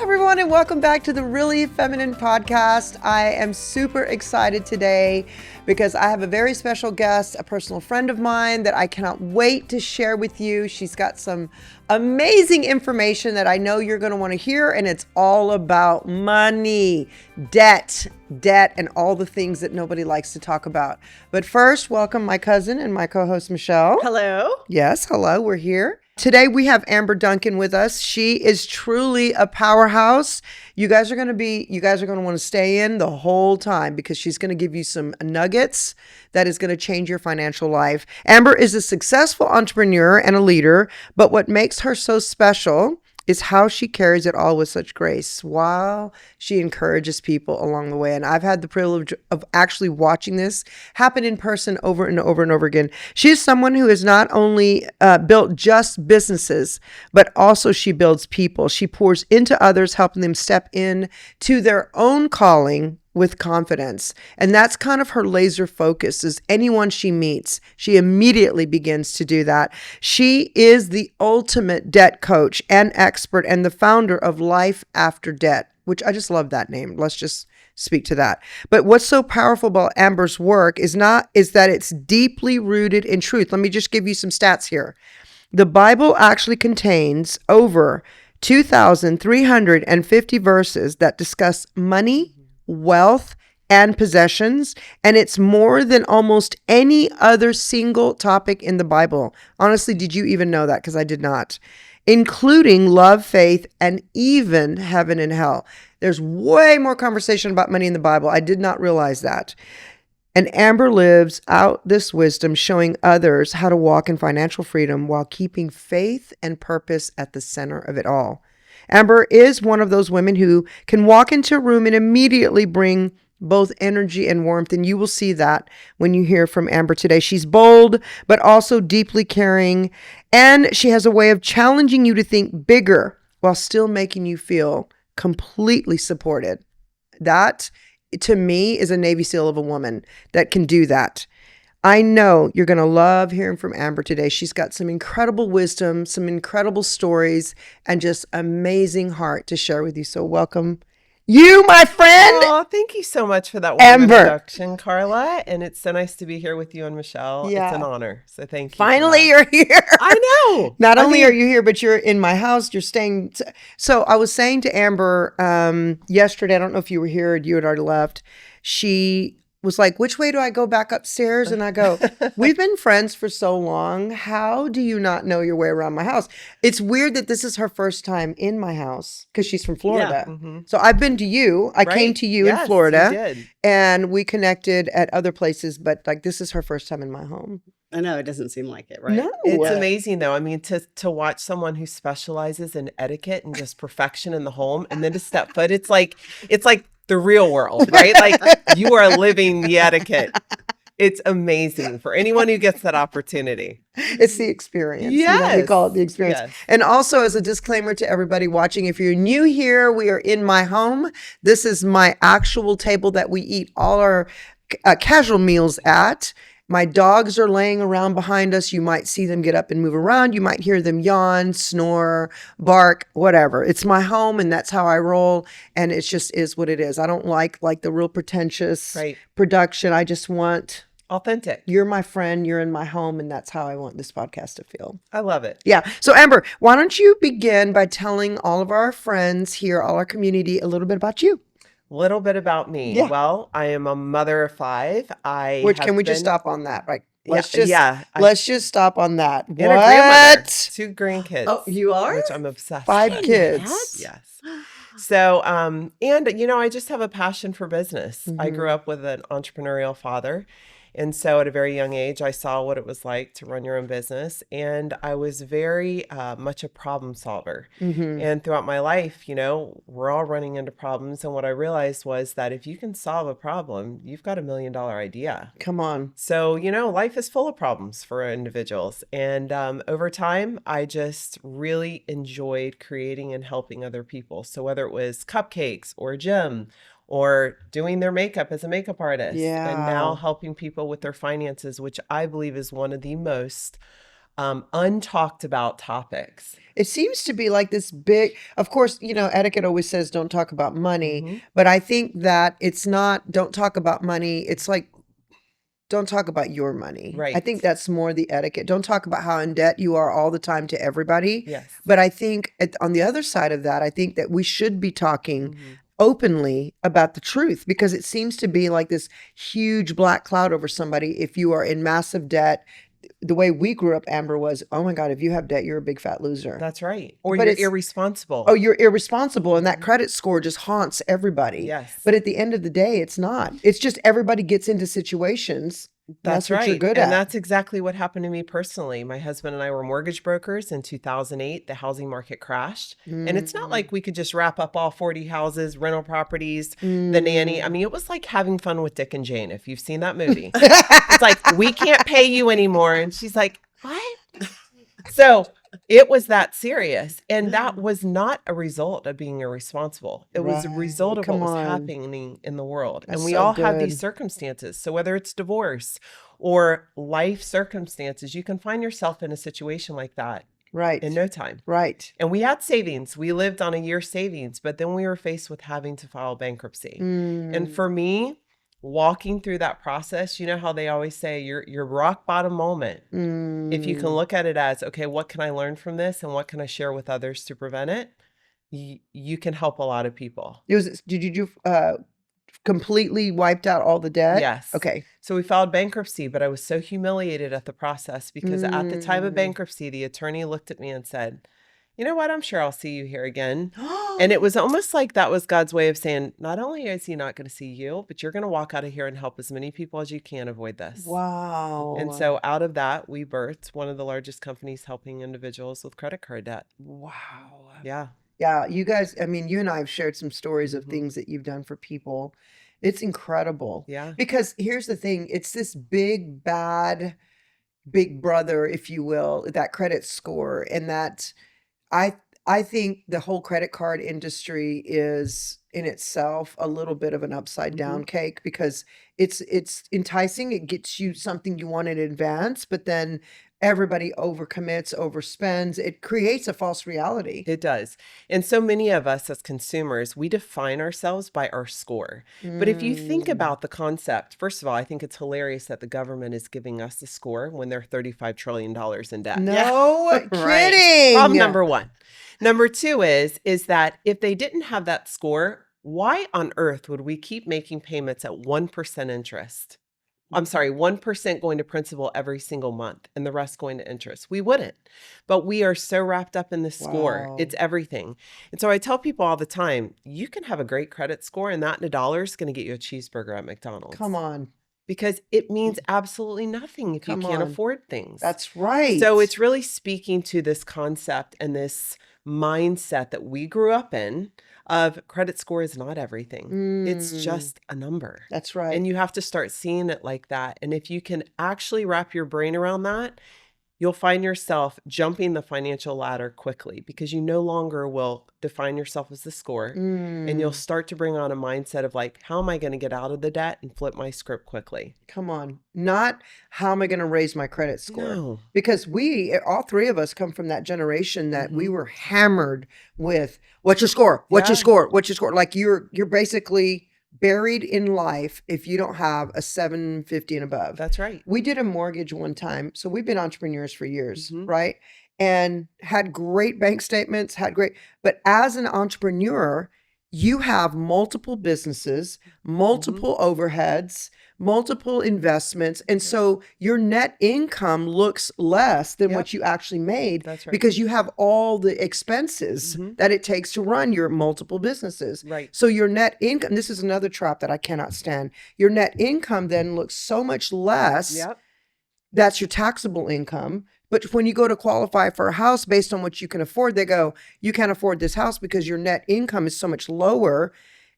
everyone, and welcome back to the Really Feminine Podcast. I am super excited today because I have a very special guest, a personal friend of mine that I cannot wait to share with you. She's got some amazing information that I know you're going to want to hear, and it's all about money, debt, and all the things that nobody likes to talk about. But first, welcome my cousin and my co-host, Michelle. Hello. Yes, hello, we're here. Today we have Amber Duncan with us. She is truly a powerhouse. You guys are going to want to stay in the whole time because she's going to give you some nuggets that is going to change your financial life. Amber is a successful entrepreneur and a leader, but what makes her so special is how she carries it all with such grace while she encourages people along the way. And I've had the privilege of actually watching this happen in person over and over and over again. She is someone who has not only built just businesses, but also she builds people. She pours into others, helping them step in to their own calling with confidence. And that's kind of her laser focus is anyone she meets, she immediately begins to do that. She is the ultimate debt coach and expert and the founder of Life After Debt, which I just love that name. Let's just speak to that. But what's so powerful about Amber's work is that it's deeply rooted in truth. Let me just give you some stats here. The Bible actually contains over 2,350 verses that discuss money, wealth, and possessions, and it's more than almost any other single topic in the Bible. Honestly, did you even know that? Because I did not. Including love, faith, and even heaven and hell. There's way more conversation about money in the Bible. I did not realize that. And Amber lives out this wisdom, showing others how to walk in financial freedom while keeping faith and purpose at the center of it all. Amber is one of those women who can walk into a room and immediately bring both energy and warmth. And you will see that when you hear from Amber today. She's bold, but also deeply caring. And she has a way of challenging you to think bigger while still making you feel completely supported. That, to me, is a Navy SEAL of a woman that can do that. I know you're going to love hearing from Amber today. She's got some incredible wisdom, some incredible stories, and just amazing heart to share with you. So welcome you, my friend. Oh, thank you so much for that Amber. introduction, Carla. And it's so nice to be here with you and Michelle. Yeah. It's an honor. So thank you. Finally, you're here. I know. Not only are you here, but you're in my house. You're staying. So I was saying to Amber yesterday, I don't know if you were here or you had already left. She was like, which way do I go back upstairs? And I go, we've been friends for so long. How do you not know your way around my house? It's weird that this is her first time in my house because she's from Florida. Yeah. Mm-hmm. So I've been to you. I came to you in Florida. You did. And we connected at other places, but like this is her first time in my home. I know, it doesn't seem like it, right? No. It's amazing though. I mean, to watch someone who specializes in etiquette and just perfection in the home and then to step foot, it's like the real world, right? Like you are living the etiquette. It's amazing for anyone who gets that opportunity. It's the experience. Yes. We call it the experience. Yes. And also as a disclaimer to everybody watching, if you're new here, we are in my home. This is my actual table that we eat all our casual meals at. My dogs are laying around behind us. You might see them get up and move around. You might hear them yawn, snore, bark, whatever. It's my home and that's how I roll. And it just is what it is. I don't like the real pretentious production. I just want authentic. You're my friend. You're in my home. And that's how I want this podcast to feel. I love it. Yeah. So Amber, why don't you begin by telling all of our friends here, all our community, a little bit about you? Little bit about me. Yeah. Well, I am a mother of 5. Can we just stop on that? Right. Let's just stop on that. And a grandmother, 2 grandkids. Oh, you are? Which I'm obsessed 5 with. kids. Yes. So, and I just have a passion for business. Mm-hmm. I grew up with an entrepreneurial father. And so at a very young age, I saw what it was like to run your own business. And I was very much a problem solver. Mm-hmm. And throughout my life, we're all running into problems. And what I realized was that if you can solve a problem, you've got $1 million idea. Come on. So, life is full of problems for individuals. And over time, I just really enjoyed creating and helping other people. So whether it was cupcakes or a gym or doing their makeup as a makeup artist, and now helping people with their finances, which I believe is one of the most untalked about topics. It seems to be like this big, of course, etiquette always says don't talk about money, but I think that it's not don't talk about money. It's like, don't talk about your money. I Right. think that's more the etiquette. Don't talk about how in debt you are all the time to everybody. Yes. But I think on the other side of that, I think that we should be talking Mm-hmm. openly about the truth, because it seems to be like this huge black cloud over somebody if you are in massive debt. The way we grew up, Amber, was, oh my God, if you have debt, you're a big fat loser. That's right. Or But you're it's- irresponsible. Oh, you're irresponsible, and that credit score just haunts everybody. Yes. But at the end of the day, it's not. It's just everybody gets into situations. That's what right. you're good and at. that's exactly what happened to me personally. My husband and I were mortgage brokers in 2008. The housing market crashed. And it's not like we could just wrap up all 40 houses, rental properties, the nanny. I mean, it was like having fun with Dick and Jane, if you've seen that movie. It's like, we can't pay you anymore. And she's like, what? So it was that serious. And that was not a result of being irresponsible. It was a result of Come what was on. happening in the world. That's and we so all have these good. circumstances. So whether it's divorce or life circumstances, you can find yourself in a situation like that Right. in no time. Right. And we had savings. We lived on a year's savings, but then we were faced with having to file bankruptcy. And for me, walking through that process, you know how they always say your rock bottom moment. If you can look at it as, okay, what can I learn from this and what can I share with others to prevent it? You can help a lot of people. Did you completely wiped out all the debt? Yes. Okay. So we filed bankruptcy, but I was so humiliated at the process because at the time of bankruptcy, the attorney looked at me and said, you know what? I'm sure I'll see you here again. And it was almost like that was God's way of saying, not only is he not going to see you, but you're going to walk out of here and help as many people as you can avoid this. Wow. And so out of that, we birthed one of the largest companies helping individuals with credit card debt. Wow. Yeah. Yeah, you guys, I mean, you and I have shared some stories of things that you've done for people. It's incredible. Yeah. Because here's the thing, it's this big, bad, big brother, if you will, that credit score. And that I think the whole credit card industry is in itself a little bit of an upside down cake, because it's enticing. It gets you something you want in advance, but then everybody overcommits, overspends. It creates a false reality. It does. And so many of us as consumers, we define ourselves by our score. But if you think about the concept, first of all, I think it's hilarious that the government is giving us the score when they're $35 trillion in debt. No Right. kidding. Problem number one. Number two is that if they didn't have that score, why on earth would we keep making payments at 1% interest? I'm sorry, 1% going to principal every single month and the rest going to interest. We wouldn't. But we are so wrapped up in the score. Wow. It's everything. And so I tell people all the time, you can have a great credit score and that in $1 is going to get you a cheeseburger at McDonald's. Come on. Because it means absolutely nothing if Come you can't on. afford things. That's right. So it's really speaking to this concept and this mindset that we grew up in of credit score is not everything. It's just a number. That's right. And you have to start seeing it like that. And if you can actually wrap your brain around that, you'll find yourself jumping the financial ladder quickly because you no longer will define yourself as the score. And you'll start to bring on a mindset of like, how am I going to get out of the debt and flip my script quickly? Come on. Not how am I going to raise my credit score? No. Because all three of us come from that generation that we were hammered with, what's your score? What's your Yeah. score? What's your score? Like you're basically buried in life if you don't have a 750 and above. That's right. We did a mortgage one time. So we've been entrepreneurs for years, right? And had great bank statements, but as an entrepreneur, you have multiple businesses, multiple overheads, multiple investments. And so your net income looks less than what you actually made. That's right. Because you have all the expenses that it takes to run your multiple businesses. Right. So your net income, this is another trap that I cannot stand. Your net income then looks so much less. Yep. That's your taxable income. But when you go to qualify for a house based on what you can afford, they go, you can't afford this house because your net income is so much lower.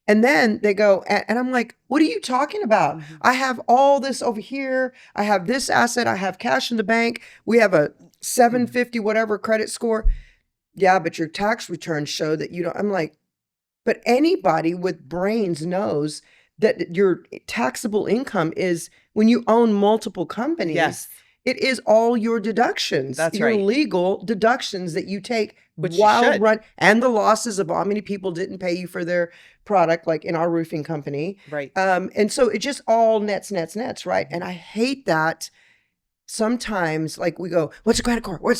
And then they go, and I'm like, what are you talking about? I have all this over here. I have this asset. I have cash in the bank. We have a 750 whatever credit score. Yeah, but your tax returns show that you don't. I'm like, but anybody with brains knows that your taxable income is when you own multiple companies. Yes. It is all your deductions. That's your right. legal deductions that you take Which you while should. run, and the losses of how many people didn't pay you for their product, like in our roofing company. Right. And so it just all nets, right? And I hate that. Sometimes, like, we go, what's a credit card? Well,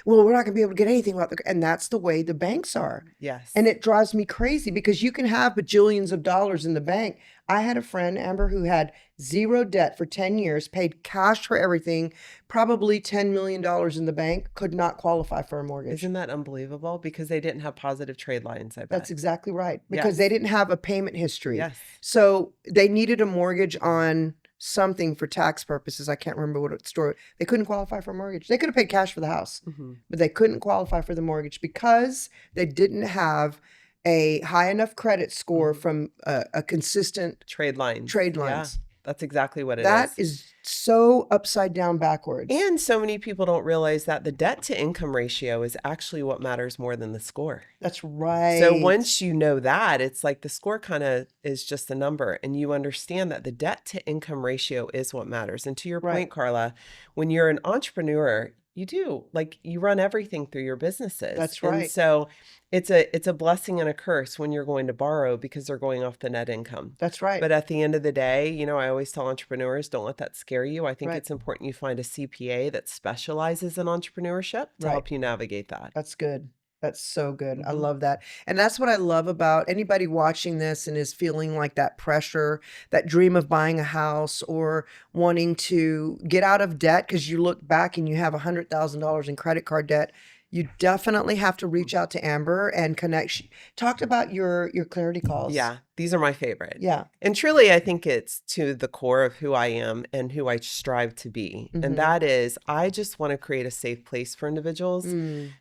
we're not gonna be able to get anything about and that's the way the banks are. Yes. And it drives me crazy because you can have bajillions of dollars in the bank. I had a friend, Amber, who had zero debt for 10 years, paid cash for everything, probably $10 million in the bank, could not qualify for a mortgage. Isn't that unbelievable? Because they didn't have positive trade lines, I bet. That's exactly right. Because Yes. they didn't have a payment history. Yes. So they needed a mortgage on something for tax purposes. I can't remember what story. They couldn't qualify for a mortgage. They could have paid cash for the house, but they couldn't qualify for the mortgage because they didn't have a high enough credit score from a consistent Trade lines. Yeah, that's exactly what it is. That is so upside down backwards. And so many people don't realize that the debt to income ratio is actually what matters more than the score. That's right. So once you know that, it's like the score kind of is just a number, and you understand that the debt to income ratio is what matters. And to your point, Carla, when you're an entrepreneur, you run everything through your businesses. That's right. And so it's a blessing and a curse when you're going to borrow because they're going off the net income. That's right. But at the end of the day, I always tell entrepreneurs, don't let that scare you. I think it's important you find a CPA that specializes in entrepreneurship to help you navigate that. That's good. That's so good. I love that. And that's what I love about anybody watching this and is feeling like that pressure, that dream of buying a house or wanting to get out of debt because you look back and you have $100,000 in credit card debt. You definitely have to reach out to Amber and connect. She talked about your clarity calls. Yeah, these are my favorite. Yeah. And truly, I think it's to the core of who I am and who I strive to be. And that is, I just want to create a safe place for individuals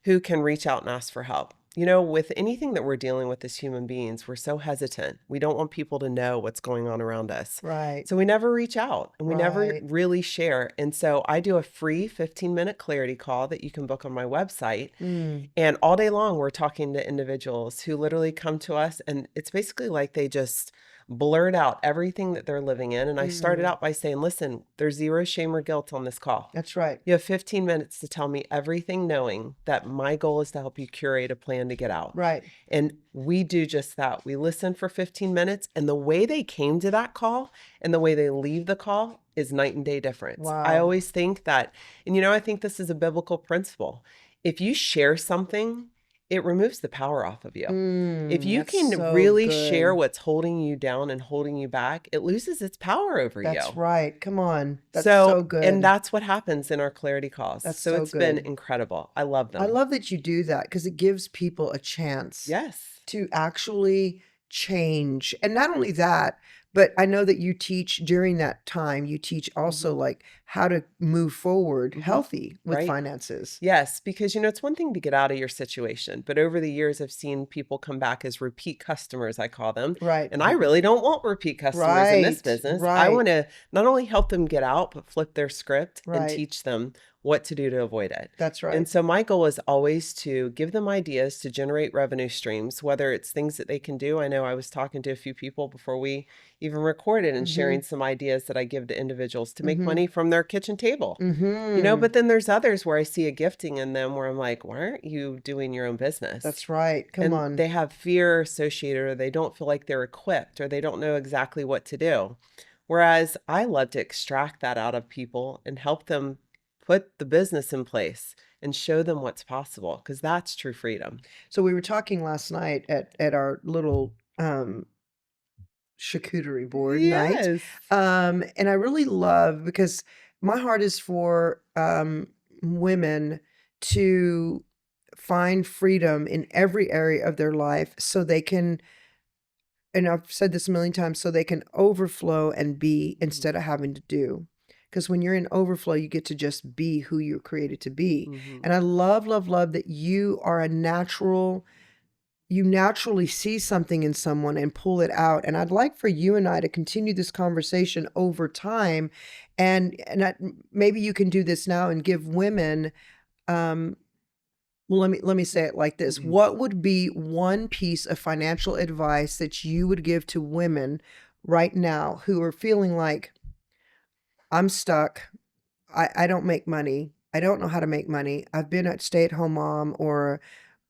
who can reach out and ask for help. With anything that we're dealing with as human beings, we're so hesitant. We don't want people to know what's going on around us. Right. So we never reach out and we never really share. And so I do a free 15-minute clarity call that you can book on my website. And all day long, we're talking to individuals who literally come to us, and it's basically like they just blurt out everything that they're living in. And I started out by saying, listen, there's zero shame or guilt on this call. That's right. You have 15 minutes to tell me everything, knowing that my goal is to help you curate a plan to get out. Right. And we do just that. We listen for 15 minutes, and the way they came to that call and the way they leave the call is night and day difference. Wow. I always think that, and I think this is a biblical principle. If you share something, it removes the power off of you. If you can really share what's holding you down and holding you back, it loses its power over you. That's right. Come on. That's so good. And that's what happens in our clarity calls. That's so it's been incredible. I love them. I love that you do that because it gives people a chance to actually change. And not only that, but I know that you teach during that time, you teach also like how to move forward healthy with finances. Yes, because it's one thing to get out of your situation, but over the years I've seen people come back as repeat customers, I call them. Right. And I really don't want repeat customers in this business. I want to not only help them get out, but flip their script and teach them what to do to avoid it. That's right. And so my goal is always to give them ideas to generate revenue streams, whether it's things that they can do. I know I was talking to a few people before we even recorded and sharing some ideas that I give to individuals to make money from their kitchen table. But then there's others where I see a gifting in them where I'm like, why aren't you doing your own business? That's right. Come on. They have fear associated, or they don't feel like they're equipped, or they don't know exactly what to do. Whereas I love to extract that out of people and help them put the business in place and show them what's possible, because that's true freedom. So we were talking last night at our little charcuterie board night. And I really love, because my heart is for women to find freedom in every area of their life so they can, and I've said this a million times, so they can overflow and be instead of having to do. Because when you're in overflow, you get to just be who you're created to be. And I love, love, love that you are you naturally see something in someone and pull it out. And I'd like for you and I to continue this conversation over time. And maybe you can do this now and give women, well, let me say it like this. What would be one piece of financial advice that you would give to women right now who are feeling like, I'm stuck, I don't make money. I don't know how to make money. I've been a stay-at-home mom or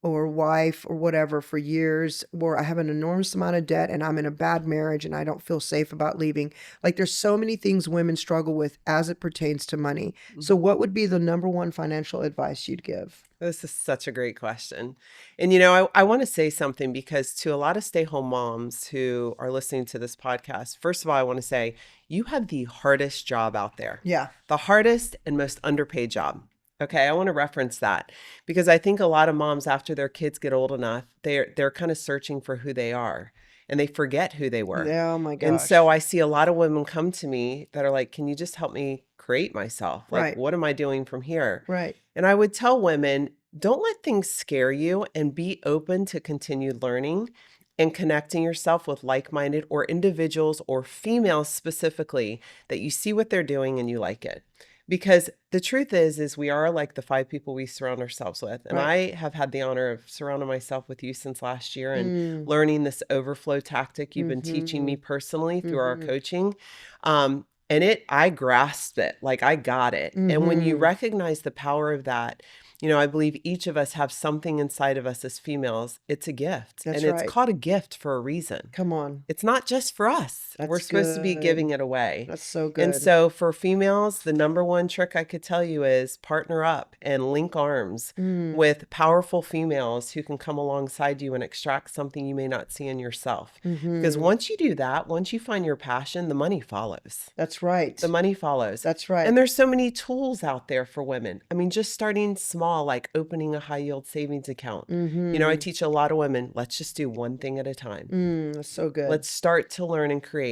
wife or whatever for years, or I have an enormous amount of debt and I'm in a bad marriage and I don't feel safe about leaving. Like there's so many things women struggle with as it pertains to money. So what would be the number one financial advice you'd give? This is such a great question. And, you know, I want to say something because to a lot of stay-home moms who are listening to this podcast, first of all, I want to say you have the hardest job out there. Yeah. The hardest and most underpaid job. Okay, I want to reference that because I think a lot of moms, after their kids get old enough, they're kind of searching for who they are and they forget who they were. Yeah, oh my gosh. And so I see a lot of women come to me that are like, can you just help me create myself? Like, Right. what am I doing from here? Right. And I would tell women, don't let things scare you and be open to continued learning and connecting yourself with like-minded or individuals or females specifically that you see what they're doing and you like it. Because the truth is we are like the 5 people we surround ourselves with. And Right. I have had the honor of surrounding myself with you since last year and learning this overflow tactic you've been teaching me personally through our coaching. I grasped it, like I got it. And when you recognize the power of that, you know, I believe each of us have something inside of us as females. It's a gift. That's and right. it's called a gift for a reason. Come on. It's not just for us. That's We're supposed to be good. giving it away. That's so good. And so for females, the number one trick I could tell you is partner up and link arms with powerful females who can come alongside you and extract something you may not see in yourself. Because once you do that, once you find your passion, the money follows. That's right. The money follows. That's right. And there's so many tools out there for women. I mean, just starting small, like opening a high yield savings account. You know, I teach a lot of women, let's just do one thing at a time. That's so good. Let's start to learn and create.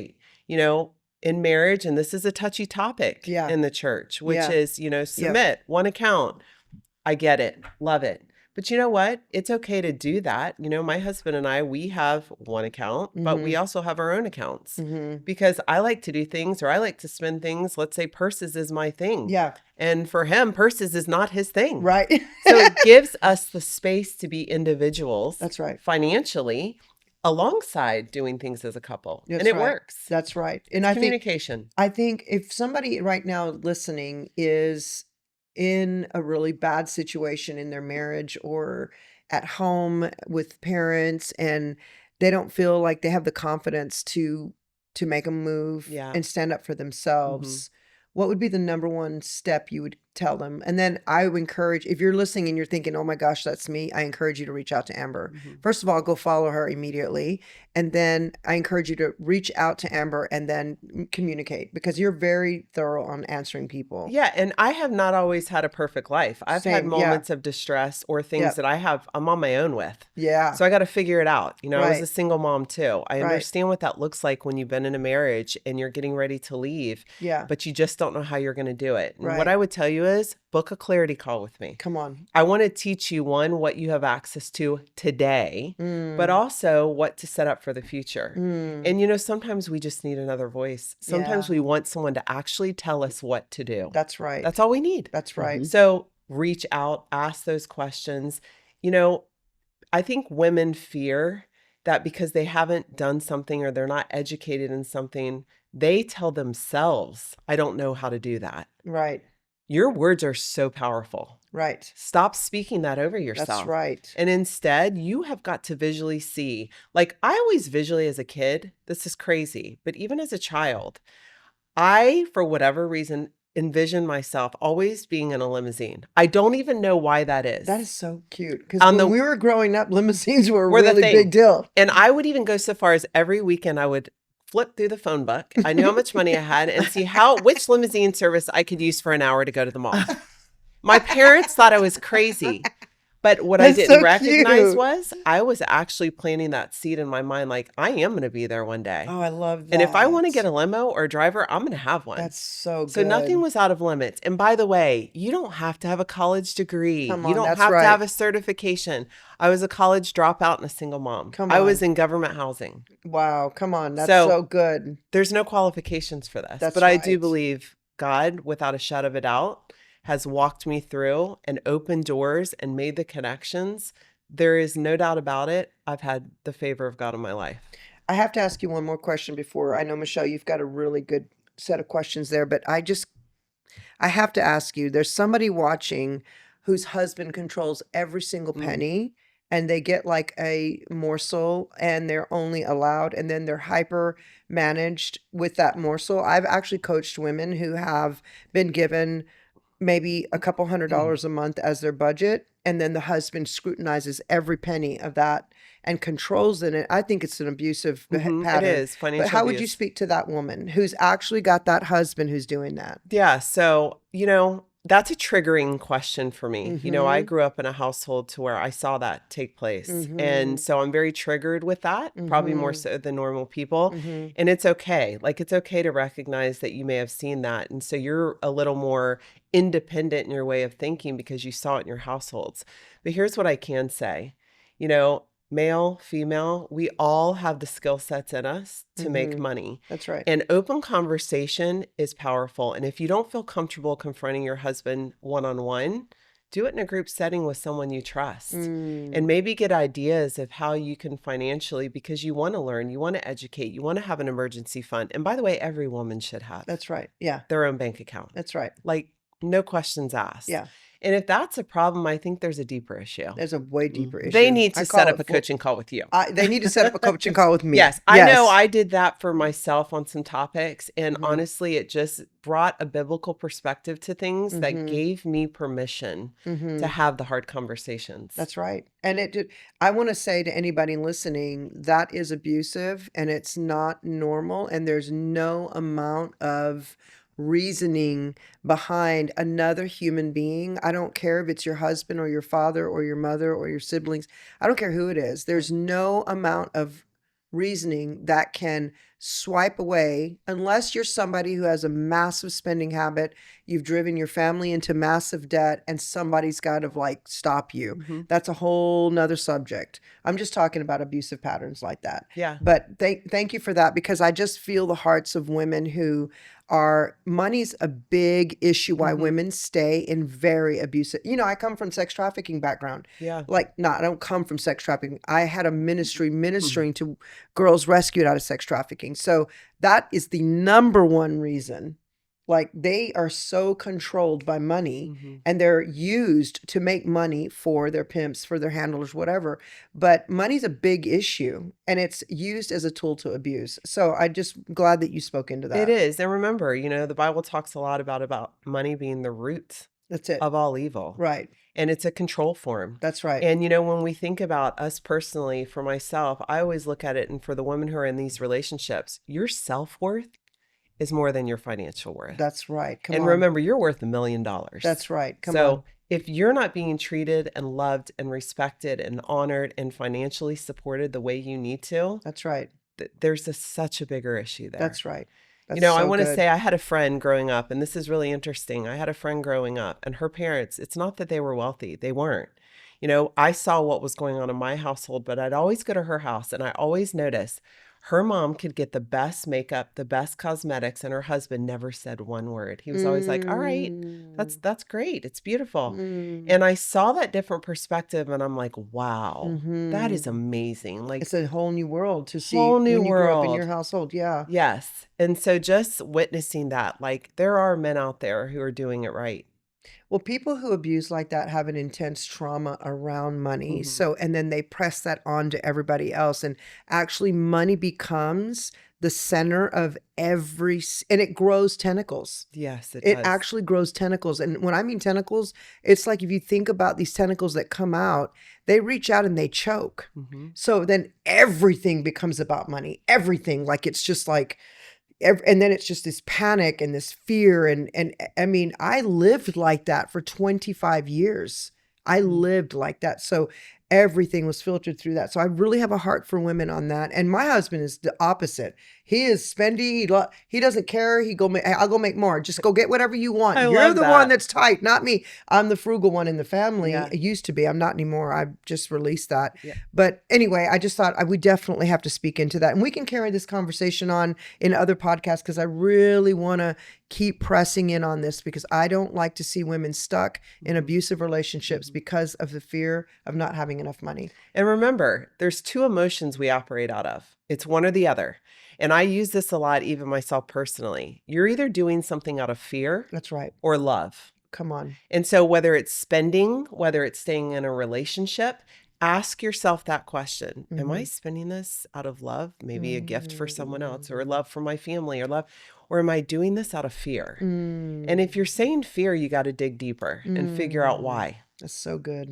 You know, in marriage, and this is a touchy topic in the church, which is, you know, submit one account. I get it. Love it. But you know what? It's okay to do that. You know, my husband and I, we have one account, but we also have our own accounts because I like to do things or I like to spend things. Let's say purses is my thing. Yeah. And for him, purses is not his thing. Right. So it gives us the space to be individuals. That's right. Financially, alongside doing things as a couple. That's and it right. works. That's right. And I think Communication. if somebody right now listening is in a really bad situation in their marriage or at home with parents and they don't feel like they have the confidence to make a move and stand up for themselves, what would be the number one step you would tell them? And then I would encourage, if you're listening and you're thinking, oh my gosh, that's me, I encourage you to reach out to Amber. First of all, go follow her immediately. And then I encourage you to reach out to Amber and then communicate because you're very thorough on answering people. Yeah. And I have not always had a perfect life. I've had Same, moments of distress or things that I'm on my own with. Yeah. So I got to figure it out. You know, I was Right. a single mom too. I Right. understand what that looks like when you've been in a marriage and you're getting ready to leave, Yeah. but you just don't know how you're going to do it. And Right. what I would tell you is book a clarity call with me. Come on. I want to teach you what you have access to today, but also what to set up for the future. And, you know, sometimes we just need another voice. Sometimes we want someone to actually tell us what to do. That's right. That's all we need. That's right. So reach out, ask those questions. You know, I think women fear that because they haven't done something or they're not educated in something, they tell themselves, I don't know how to do that. Right. Your words are so powerful. Right. Stop speaking that over yourself. That's right. And instead, you have got to visually see. Like I always visually as a kid, this is crazy, but even as a child, I, for whatever reason, envision myself always being in a limousine. I don't even know why that is. That is so cute. Because On when the- we were growing up, limousines were a Were the really thing. big deal. And I would even go so far as every weekend I would flip through the phone book. I knew how much money I had and see which limousine service I could use for an hour to go to the mall. My parents thought I was crazy. But what I That's didn't so recognize cute. was I was actually planting that seed in my mind. Like I am going to be there one day. Oh, I love that. And if I want to get a limo or a driver, I'm going to have one. That's so good. So nothing was out of limits. And by the way, you don't have to have a college degree. Come You on, don't that's have right. to have a certification. I was a college dropout and a single mom. Come I was on. in government housing. Wow. Come on. That's So- so good. There's no qualifications for this. That's but I do right. believe God, without a shadow of a doubt, has walked me through and opened doors and made the connections. There is no doubt about it. I've had the favor of God in my life. I have to ask you one more question before. I know, Michelle, you've got a really good set of questions there, but I have to ask you, there's somebody watching whose husband controls every single Mm. penny and they get like a morsel and they're only allowed and then they're hyper managed with that morsel. I've actually coached women who have been given maybe a couple $100 a month as their budget and then the husband scrutinizes every penny of that and controls in it. I think it's an abusive It pattern. is But financial how would you abuse. speak to that woman who's actually got that husband who's doing that? Yeah. So, that's a triggering question for me. I Mhm. grew up in a household to where I saw that take place. Mhm. And so I'm very triggered with that, probably more Mhm. so than normal people. Mhm. And it's okay. Like, it's okay to recognize that you may have seen that. And so you're a little more independent in your way of thinking because you saw it in your households. But here's what I can say, male, female, we all have the skill sets in us to make Mhm. money. That's right. And open conversation is powerful. And if you don't feel comfortable confronting your husband one-on-one, do it in a group setting with someone you trust and maybe get ideas of how you can financially, because you want to learn, you want to educate, you want to have an emergency fund. And by the way, every woman should have That's right. Yeah. their own bank account. That's right. Like, no questions asked. Yeah. And if that's a problem, I think there's a deeper issue. There's a way deeper issue. They need I to call set it up a full- coaching call with you. They need to set up a coaching call with me. Yes, I know I did that for myself on some topics. And Mhm. honestly, it just brought a biblical perspective to things Mhm. that gave me permission Mhm. to have the hard conversations. That's right. And I want to say to anybody listening, that is abusive and it's not normal. And there's no amount of reasoning behind another human being. I don't care if it's your husband or your father or your mother or your siblings. I don't care who it is. There's no amount of reasoning that can swipe away unless you're somebody who has a massive spending habit. You've driven your family into massive debt and somebody's got to like stop you. Mhm. That's a whole nother subject. I'm just talking about abusive patterns like that. Yeah. But thank you for that, because I just feel the hearts of women who are, money's a big issue why Mhm. women stay in very abusive. I come from sex trafficking background. Yeah. I don't come from sex trafficking. I had a ministry ministering to girls rescued out of sex trafficking. So that is the number one reason. Like, they are so controlled by money Mhm. and they're used to make money for their pimps, for their handlers, whatever. But money's a big issue and it's used as a tool to abuse. So I just glad that you spoke into that. It is. And remember, the Bible talks a lot about money being the root That's it. of all evil. Right. And it's a control form. That's right. And, when we think about us personally, for myself, I always look at it, and for the women who are in these relationships, your self-worth is more than your financial worth. That's right. Come and on. remember, you're worth $1 million. That's right. Come so on. if you're not being treated and loved and respected and honored and financially supported the way you need to, That's right. There's such a bigger issue there. That's right. That's I so want to good. say I had a friend growing up, and this is really interesting. I had a friend growing up, and her parents, it's not that they were wealthy. They weren't. I saw what was going on in my household, but I'd always go to her house, and I always noticed her mom could get the best makeup, the best cosmetics, and her husband never said one word. He was always like, all right, that's great. It's beautiful. And I saw that different perspective, and I'm like, wow, that is amazing. Like, It's a whole new world to see whole new when you grow up in world. your household. Yeah. Yes. And so just witnessing that, like, there are men out there who are doing it right. Well, people who abuse like that have an intense trauma around money. Mhm. So, and then they press that on to everybody else. And actually, money becomes the center of and it grows tentacles. Yes, It does. actually grows tentacles. And when I mean tentacles, it's like if you think about these tentacles that come out, they reach out and they choke. Mhm. So then everything becomes about money. Everything. Like, it's just like, and then it's just this panic and this fear. And I mean, I lived like that for 25 years. I lived like that. So everything was filtered through that. So I really have a heart for women on that. And my husband is the opposite. He is spendy. He doesn't care. I'll go make more. Just go get whatever you want. I You're love the that. one that's tight, not me. I'm the frugal one in the family. Yeah. I used to be. I'm not anymore. I just released that. Yeah. But anyway, I just thought we definitely have to speak into that. And we can carry this conversation on in other podcasts because I really want to keep pressing in on this because I don't like to see women stuck in abusive relationships because of the fear of not having enough money. And remember, there's two emotions we operate out of. It's one or the other. And I use this a lot, even myself personally. You're either doing something out of fear That's right. or love. Come on. And so whether it's spending, whether it's staying in a relationship, ask yourself that question. Am I spending this out of love? Maybe a gift for someone else, or love for my family, or am I doing this out of fear? And if you're saying fear, you got to dig deeper and figure out why. That's so good.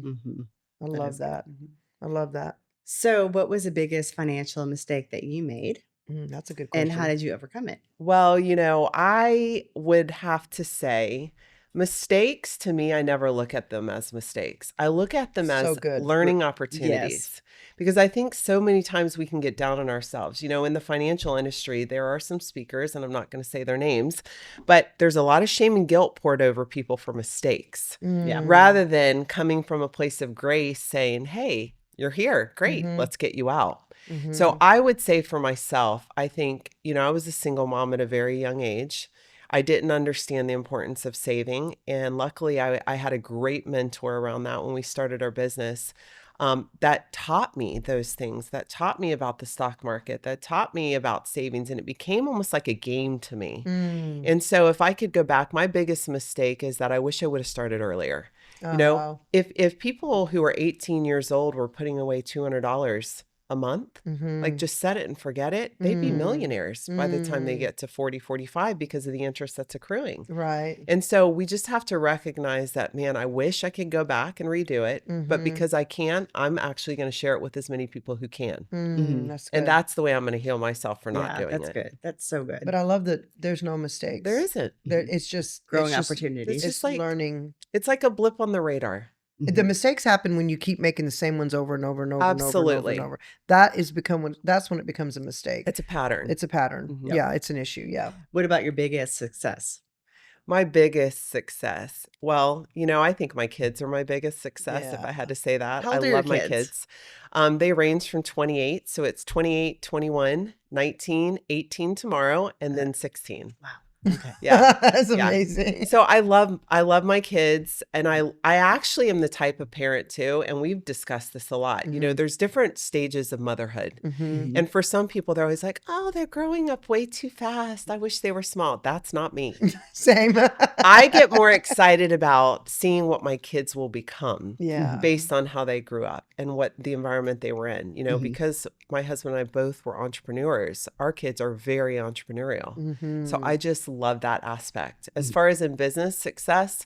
I That love is that. good. I love that. So, what was the biggest financial mistake that you made, That's a good question. and how did you overcome it? Well, I would have to say mistakes to me, I never look at them as mistakes. I look at them So as good. learning opportunities because I think so many times we can get down on ourselves. In the financial industry, there are some speakers, and I'm not going to say their names, but there's a lot of shame and guilt poured over people for mistakes Yeah. rather than coming from a place of grace saying, hey, you're here. Great. Let's get you out. So I would say for myself, I think, I was a single mom at a very young age. I didn't understand the importance of saving. And luckily, I had a great mentor around that when we started our business that taught me those things, that taught me about the stock market, that taught me about savings. And it became almost like a game to me. And so if I could go back, my biggest mistake is that I wish I would have started earlier. Wow. If people who are 18 years old were putting away $200 a month, like just set it and forget it, they'd be millionaires by the time they get to 40, 45 because of the interest that's accruing. Right. And so we just have to recognize that, man, I wish I could go back and redo it, but because I can't, I'm actually going to share it with as many people who can. That's good. And that's the way I'm going to heal myself for not doing that's it. good. That's so good. But I love that there's no mistakes. There isn't. It's just Growing it's just- opportunities. It's just like- learning. It's like a blip on the radar. The mistakes happen when you keep making the same ones over and over and over Absolutely. and over. That's when it becomes a mistake. It's a pattern. It's a pattern. Yeah, it's an issue. Yeah. What about your biggest success? My biggest success. Well, I think my kids are my biggest success, if Yeah. I had to say that. How I old are your love my kids? kids. They range from 28. So it's 28, 21, 19, 18 tomorrow, and then 16. Wow. Okay. Yeah. That's Yeah. amazing. So I love my kids, and I actually am the type of parent too, and we've discussed this a lot. There's different stages of motherhood. And for some people, they're always like, oh, they're growing up way too fast. I wish they were small. That's not me. Same. I get more excited about seeing what my kids will become Yeah. based on how they grew up and what the environment they were in. Because my husband and I both were entrepreneurs, our kids are very entrepreneurial. So I just love that aspect. As far as in business success,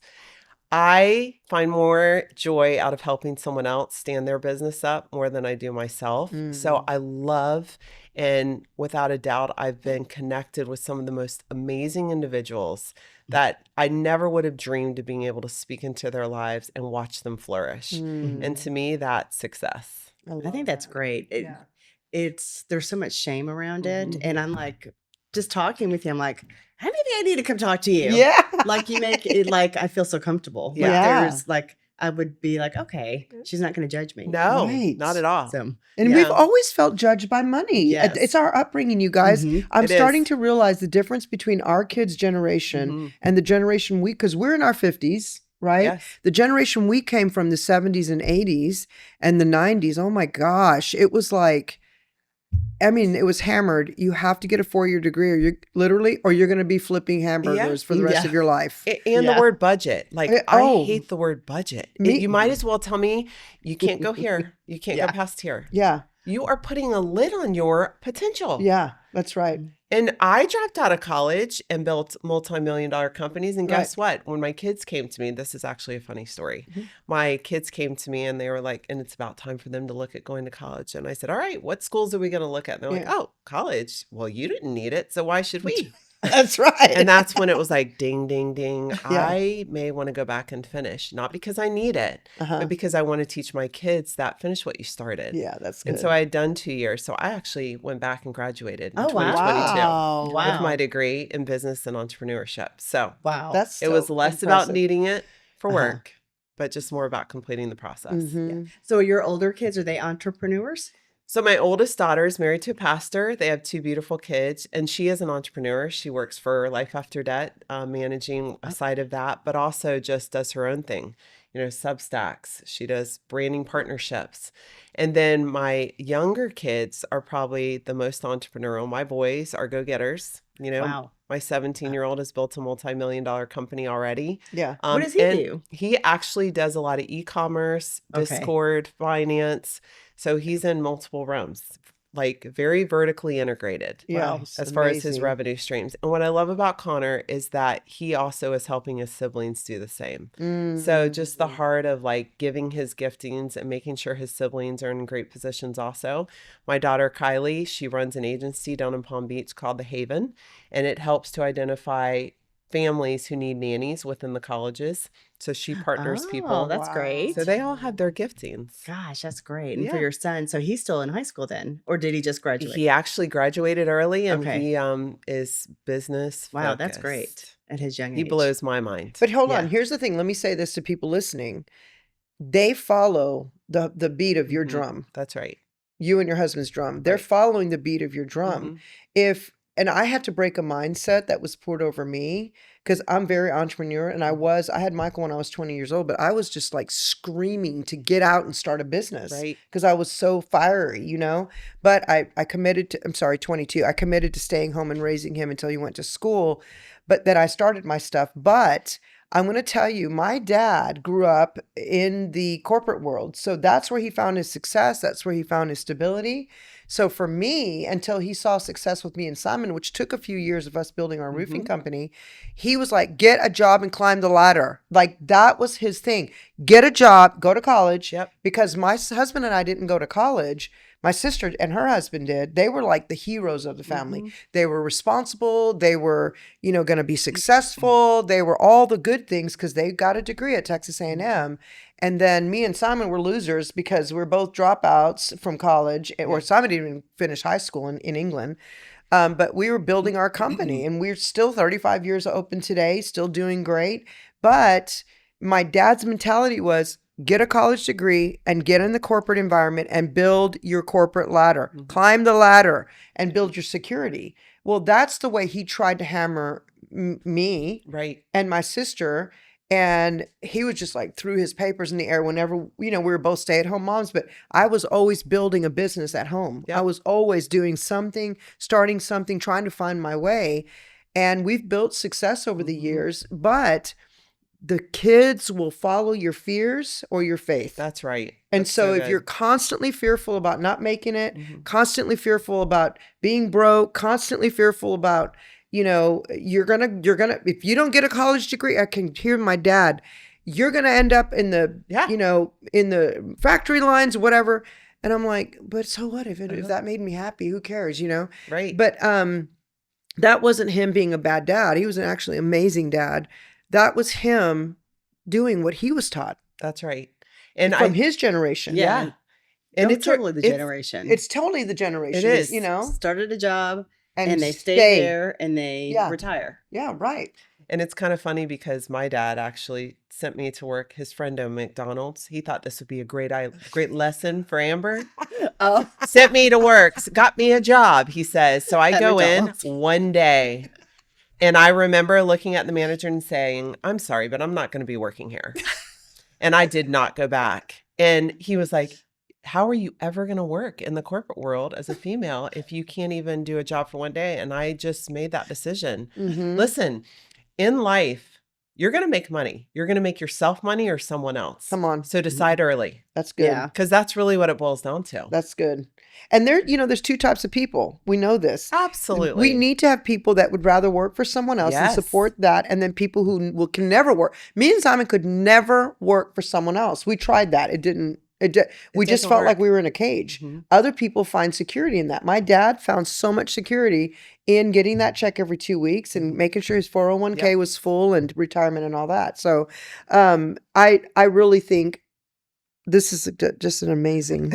I find more joy out of helping someone else stand their business up more than I do myself. So I love, and without a doubt, I've been connected with some of the most amazing individuals that I never would have dreamed of being able to speak into their lives and watch them flourish. And to me, that's success. I think that's great. There's so much shame around it. And I'm like, just talking with you, I'm like, maybe I need to come talk to you. Yeah. Like you make it like I feel so comfortable. Like Yeah. there's like I would be like, okay, she's not going to judge me. No, Right. not at all. So And we've always felt judged by money. Yes. It's our upbringing, you guys. I'm It starting is. to realize the difference between our kids' generation and the generation because we're in our 50s, right? Yes. The generation we came from, the 70s and 80s and the 90s, oh my gosh, it was like, it was hammered. You have to get a 4-year degree or you're going to be flipping hamburgers for the rest of your life. And the word budget. Like, I hate the word budget. Me- You might as well tell me you can't go here. You can't go past here. Yeah. You are putting a lid on your potential. Yeah, that's right. And I dropped out of college and built multi-million-dollar companies. And guess what? When my kids came to me, this is actually a funny story. My kids came to me and they were like, and it's about time for them to look at going to college. And I said, all right, what schools are we going to look at? And they're like, oh, college. Well, you didn't need it. So why should we? That's right. And that's when it was like, ding, ding, ding. I may want to go back and finish, not because I need it, but because I want to teach my kids that finish what you started. Yeah, that's good. And so I had done 2 years. So I actually went back and graduated in Oh, wow. 2022 Wow. with my degree in business and entrepreneurship. So wow. That's it was so less about impressive. needing it for work, but just more about completing the process. Mhm. So your older kids, are they entrepreneurs? So my oldest daughter is married to a pastor. They have 2 beautiful kids, and she is an entrepreneur. She works for Life After Debt, managing a side of that, but also just does her own thing, Substacks. She does branding partnerships. And then my younger kids are probably the most entrepreneurial. My boys are go-getters. Wow. My 17-year-old has built a multi-million-dollar company already. Yeah. What does he and do? He actually does a lot of e-commerce, Okay. Discord, finance. So he's in multiple realms, like very vertically integrated. Yeah. Wow. he's As far as his amazing. revenue streams. And what I love about Connor is that he also is helping his siblings do the same. So just the heart of like giving his giftings and making sure his siblings are in great positions also. My daughter Kylie, she runs an agency down in Palm Beach called The Haven, and it helps to identify families who need nannies within the colleges. So she partners Oh, people. that's Wow. great. So they all have their giftings. Gosh, that's great. And for Yeah. your son, so he's still in high school then, or did he just graduate? He actually graduated early, and Okay. he is business Wow, that's focused. great at his young age. He blows my mind. But hold Yeah. on. Here's the thing. Let me say this to people listening. They follow the beat of your Mhm. drum. That's right. You and your husband's drum. They're Right. following the beat of your drum. Mhm. And I had to break a mindset that was poured over me because I'm very entrepreneur, and I had Michael when I was 20 years old, but I was just like screaming to get out and start a business Right. because I was so fiery, But I committed to, I'm sorry, 22. I committed to staying home and raising him until he went to school, but then I started my stuff. But I'm going to tell you, my dad grew up in the corporate world. So that's where he found his success. That's where he found his stability. So for me, until he saw success with me and Simon, which took a few years of us building our roofing company, he was like, get a job and climb the ladder. Like that was his thing. Get a job, go to college. Yep. Because my husband and I didn't go to college. My sister and her husband did. They were like the heroes of the family. They were responsible. They were, going to be successful. They were all the good things because they got a degree at Texas A&M. And then me and Simon were losers because we're both dropouts from college, or Simon didn't even finish high school in England. But we were building our company, and we're still 35 years open today, still doing great. But my dad's mentality was, get a college degree and get in the corporate environment and build your corporate ladder. Climb the ladder and build your security. Well, that's the way he tried to hammer me Right. and my sister. And he was just like threw his papers in the air whenever, we were both stay-at-home moms, but I was always building a business at home. Yep. I was always doing something, starting something, trying to find my way. And we've built success over the years, but the kids will follow your fears or your faith. That's right. And That's so if good. you're constantly fearful about not making it, constantly fearful about being broke, constantly fearful about, you're gonna, if you don't get a college degree, I can hear my dad, you're gonna end up in the, Yeah. in the factory lines, whatever. And I'm like, but so what if that made me happy? Who cares, Right. But that wasn't him being a bad dad. He was an actually amazing dad. That was him doing what he was taught That's right. And from his generation. yeah. And And it's totally the generation. It's totally the generation. It is. Started a job And they stay stay. there and they Yeah. retire. Yeah, right. And it's kind of funny because my dad actually sent me to work. His friend at McDonald's. He thought this would be a great lesson for Amber. Oh, Sent me to work, got me a job, he says. So I At go in McDonald's. one day, and I remember looking at the manager and saying, I'm sorry, but I'm not going to be working here. And I did not go back. And he was like, how are you ever going to work in the corporate world as a female if you can't even do a job for one day? And I just made that decision. Listen, in life, you're going to make money. You're going to make yourself money or someone else. Come on. So decide early, That's good. Yeah. because that's really what it boils down to. That's good. And there's two types of people. We know this. Absolutely. We need to have people that would rather work for someone else and Yes. support that. And then people who can never work. Me and Simon could never work for someone else. We tried that. We just doesn't felt like work. we were in a cage. Other people find security in that. My dad found so much security in getting that check every 2 weeks and making sure his 401k was full and retirement and all that. So I really think this is just an amazing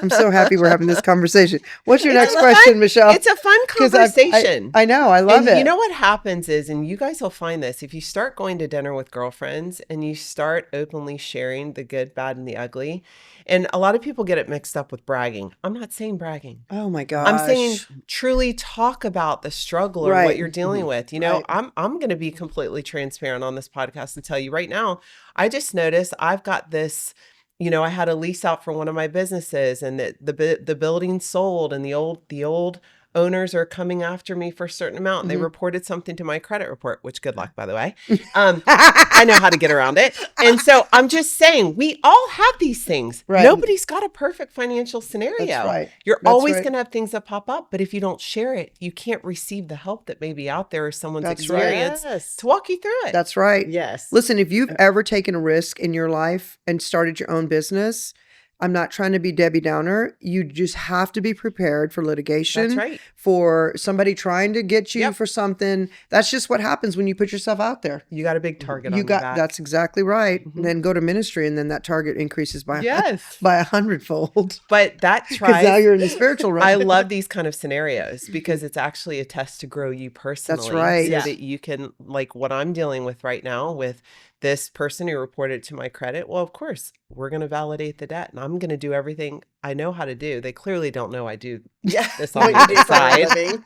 I'm so happy we're having this conversation. What's your It's next a question, fun- Michelle? It's a fun 'Cause conversation. I know. I love And it. you know what happens is, and you guys will find this, if you start going to dinner with girlfriends and you start openly sharing the good, bad, and the ugly, and a lot of people get it mixed up with bragging. I'm not saying bragging. Oh my gosh. I'm saying truly talk about the struggle or Right. what you're dealing with. You know, Right. I'm going to be completely transparent on this podcast and tell you right now, I just noticed I've got this, you know, I had a lease out for one of my businesses and the building sold and the old owners are coming after me for a certain amount. And they reported something to my credit report, which good luck, by the way. I know how to get around it. And so I'm just saying, we all have these things. Right. Nobody's got a perfect financial scenario. That's right. You're That's always right. going to have things that pop up. But if you don't share it, you can't receive the help that may be out there or someone's That's right. experience Yes. to walk you through it. That's right. Yes. Listen, if you've ever taken a risk in your life and started your own business, I'm not trying to be Debbie Downer. You just have to be prepared for litigation. That's right. For somebody trying to get you Yep. for something. That's just what happens when you put yourself out there. You got a big target on your back. That's exactly right. And then go to ministry, and then that target increases by Yes. by 100-fold. But that Because now tries. you're in the spiritual realm. I love these kind of scenarios because it's actually a test to grow you personally. right. So Yeah. that you can, like what I'm dealing with right now with this person who reported to my credit. Well, of course, we're going to validate the debt and I'm going to do everything I know how to do. They clearly don't know I do this on What the you do other for a side. living.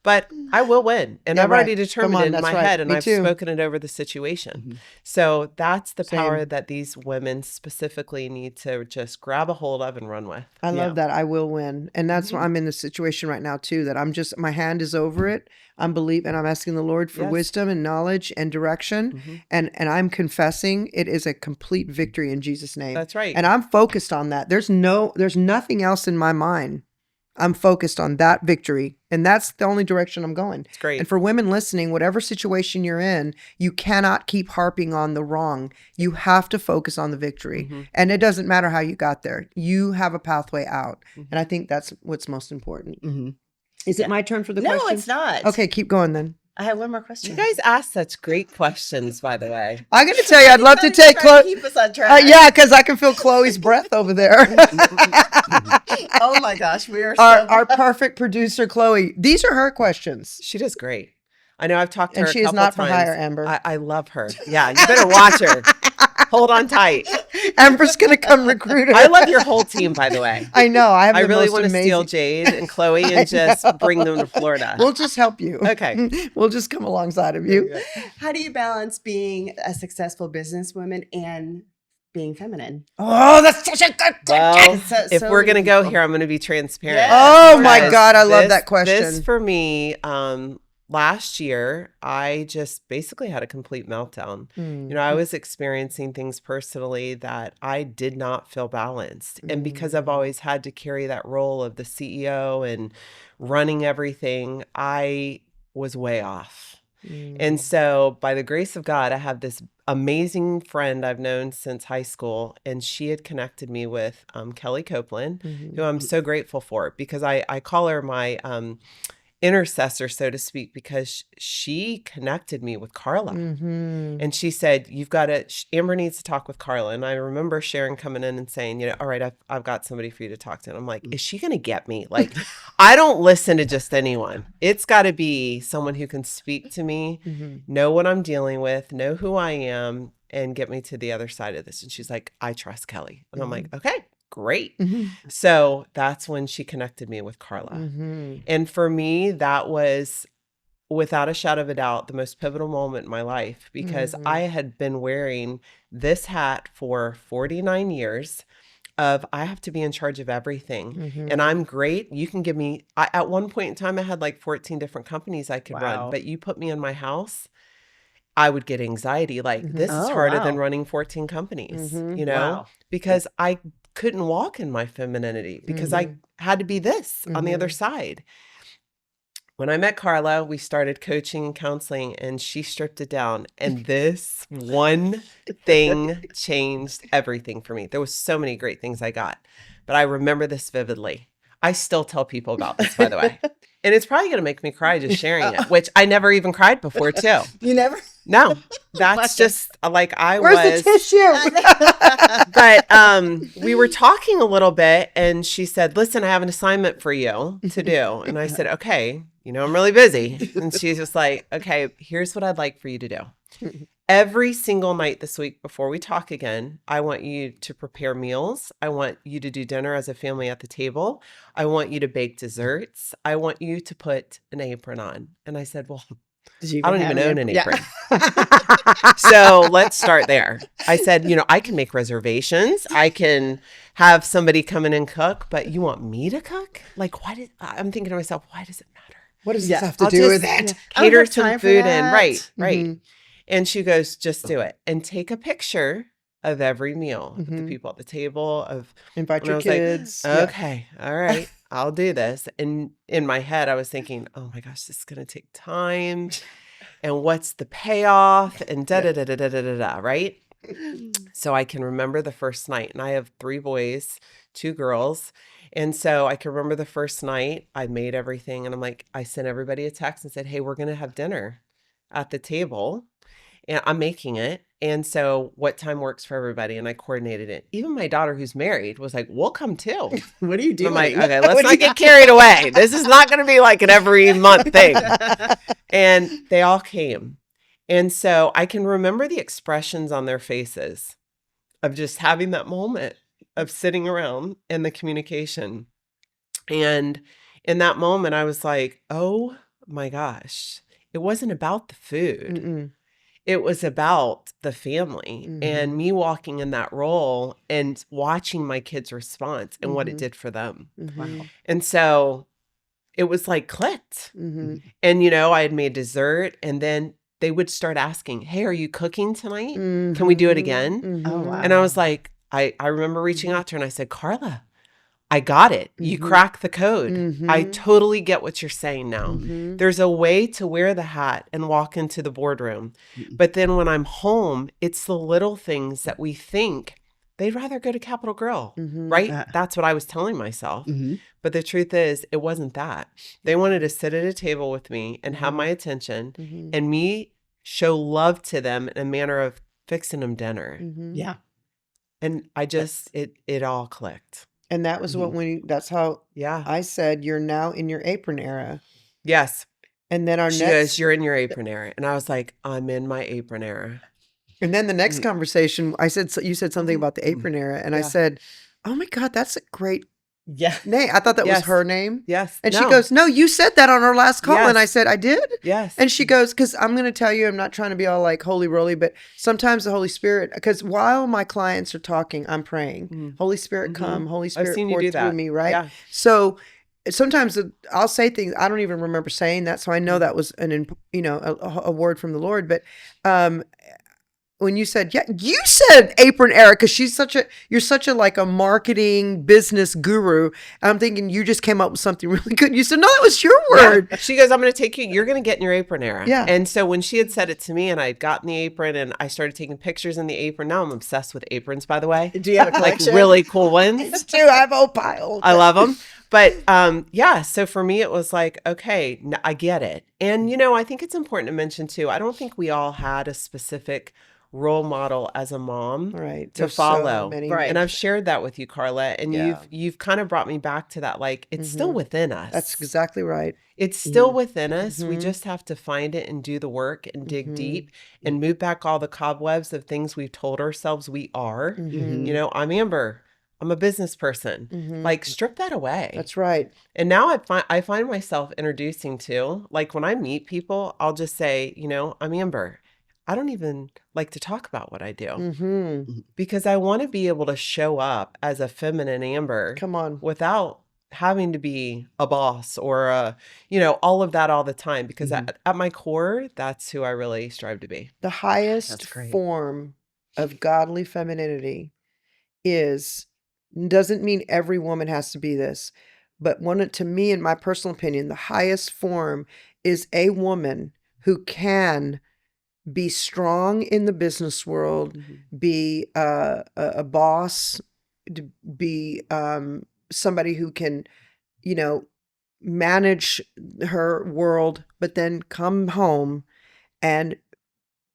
But I will win. And Yeah, I've already right. determined Come on, it in that's my right. head and Me I've too. spoken it over the situation. So that's the power Same. that these women specifically need to just grab a hold of and run with. I Yeah. love that. I will win. And that's why I'm in the situation right now too, that I'm just, my hand is over it. I'm believing, I'm asking the Lord for Yes. wisdom and knowledge and direction. And I'm confessing it is a complete victory in Jesus' name. That's right. And I'm focused on that. There's nothing else in my mind. I'm focused on that victory. And that's the only direction I'm going. It's great. And for women listening, whatever situation you're in, you cannot keep harping on the wrong. You have to focus on the victory. And it doesn't matter how you got there. You have a pathway out. And I think that's what's most important. Is it my turn for the No, question? it's not. Okay, keep going then. I have one more question. You guys ask such great questions, by the way. I'm going to tell you, I'd love to Everybody's take trying to Chloe. keep us on track. Yeah, because I can feel Chloe's breath over there. Oh my gosh, we are Our perfect producer, Chloe. These are her questions. She does great. I know I've talked to And her she a is couple not for times. hire, Amber. I love her. Yeah, you better watch her. Hold on tight. Amber's going to come recruit her. I love your whole team, by the way. I know. I have I the really most want to amazing. steal Jade and Chloe and just bring them to Florida. We'll just help you. Okay. We'll just come alongside of you. How do you balance being a successful businesswoman and being feminine? Oh, that's such a good Well, It's so- if so we're going to go meaningful. here, I'm going to be transparent. Yes. Oh my Because God, I love this- that question. This for me, last year, I just basically had a complete meltdown. You know, I was experiencing things personally that I did not feel balanced. And because I've always had to carry that role of the CEO and running everything, I was way off. And so, by the grace of God, I have this amazing friend I've known since high school, and she had connected me with Kelly Copeland, who I'm so grateful for because I call her my intercessor, so to speak, because she connected me with Carla. And she said, you've got to, Amber needs to talk with Carla. And I remember Sharon coming in and saying, you know, all right, I've got somebody for you to talk to. And I'm like, is she going to get me? Like, I don't listen to just anyone. It's got to be someone who can speak to me, know what I'm dealing with, know who I am, and get me to the other side of this. And she's like, I trust Kelly. And I'm like, okay, great. So that's when she connected me with Carla. And for me, that was, without a shadow of a doubt, the most pivotal moment in my life because I had been wearing this hat for 49 years of I have to be in charge of everything. And I'm great. You can give me, at one point in time, I had like 14 different companies I could run, but you put me in my house, I would get anxiety. Like, this is harder than running 14 companies, you know, because I couldn't walk in my femininity because I had to be this on the other side. When I met Carla, we started coaching and counseling and she stripped it down. And this one thing changed everything for me. There was so many great things I got, but I remember this vividly. I still tell people about this, by the way. And it's probably going to make me cry just sharing it, which I never even cried before, too. You never? No, that's just like Where's the tissue? But we were talking a little bit and she said, listen, I have an assignment for you to do. And I said, okay, I'm really busy. And she's just like, okay, here's what I'd like for you to do. Every single night this week before we talk again, I want you to prepare meals. I want you to do dinner as a family at the table. I want you to bake desserts. I want you to put an apron on. And I said, well, I don't even own an apron. Yeah. So let's start there. I said, I can make reservations. I can have somebody come in and cook, but you want me to cook? Like, I'm thinking to myself, why does it matter? What does this have to do with that? Cater some food in. Right. And she goes, just do it. And take a picture of every meal, of the people at the table, invite your kids. Like, okay, all right, I'll do this. And in my head, I was thinking, oh my gosh, this is going to take time. And what's the payoff? And da-da-da-da-da-da-da, right? So I can remember the first night. And I have 3 boys, 2 girls. And so I can remember the first night I made everything. And I sent everybody a text and said, hey, we're going to have dinner at the table. And I'm making it. And so what time works for everybody? And I coordinated it. Even my daughter who's married was like, we'll come too. What are you doing? I'm like, okay, let's not get carried away. This is not going to be like an every month thing. And they all came. And so I can remember the expressions on their faces of just having that moment of sitting around and the communication. And in that moment, I was like, oh my gosh, it wasn't about the food. Mm-mm. It was about the family and me walking in that role and watching my kids' response and what it did for them. Wow. And so it was like clicked. And, I had made dessert and then they would start asking, hey, are you cooking tonight? Can we do it again? Oh, wow. And I was like, I remember reaching out to her and I said, Carla, I got it. You cracked the code. I totally get what you're saying now. There's a way to wear the hat and walk into the boardroom. But then when I'm home, it's the little things that we think they'd rather go to Capitol Grill, right? That's what I was telling myself. But the truth is, it wasn't that. They wanted to sit at a table with me and have my attention and me show love to them in a manner of fixing them dinner. Yeah. And I just, it all clicked. And that was that's how Yeah. I said, you're now in your apron era. Yes. And then She goes, you're in your apron era. And I was like, I'm in my apron era. And then the next conversation, I said, you said something about the apron era. And I said, oh my God, that's a great name. I thought that was her name. Yes. And she goes, no, you said that on our last call. And I said, I did? Yes. And she goes, because I'm going to tell you, I'm not trying to be all like holy roly, but sometimes the Holy Spirit, because while my clients are talking, I'm praying. Holy Spirit come, Holy Spirit pour through me, right? Yeah. So sometimes I'll say things, I don't even remember saying that. So I know that was a word from the Lord. But when you said, you said apron era, because you're such a like a marketing business guru. And I'm thinking you just came up with something really good. You said, no, that was your word. Yeah. She goes, I'm going to take you, you're going to get in your apron era. Yeah. And so when she had said it to me and I had gotten the apron and I started taking pictures in the apron, now I'm obsessed with aprons, by the way. Do you have a collection? Like really cool ones. It's too, I have a whole pile. I love them. But so for me, it was like, okay, I get it. And, I think it's important to mention too, I don't think we all had a specific role model as a mom to follow. And I've shared that with you, Carla, and you've kind of brought me back to that. Like it's still within us. That's exactly right. It's still within us. We just have to find it and do the work and dig deep and move back all the cobwebs of things we've told ourselves we are. I'm Amber. I'm a business person. Like strip that away. That's right. And now I find myself introducing to, like when I meet people, I'll just say, I'm Amber. I don't even like to talk about what I do because I want to be able to show up as a feminine Amber. Come on. Without having to be a boss or all of that all the time, because at my core, that's who I really strive to be. The highest form of godly femininity doesn't mean every woman has to be this, but to me, in my personal opinion, the highest form is a woman who can be strong in the business world, be a boss, be somebody who can you know, manage her world, but then come home and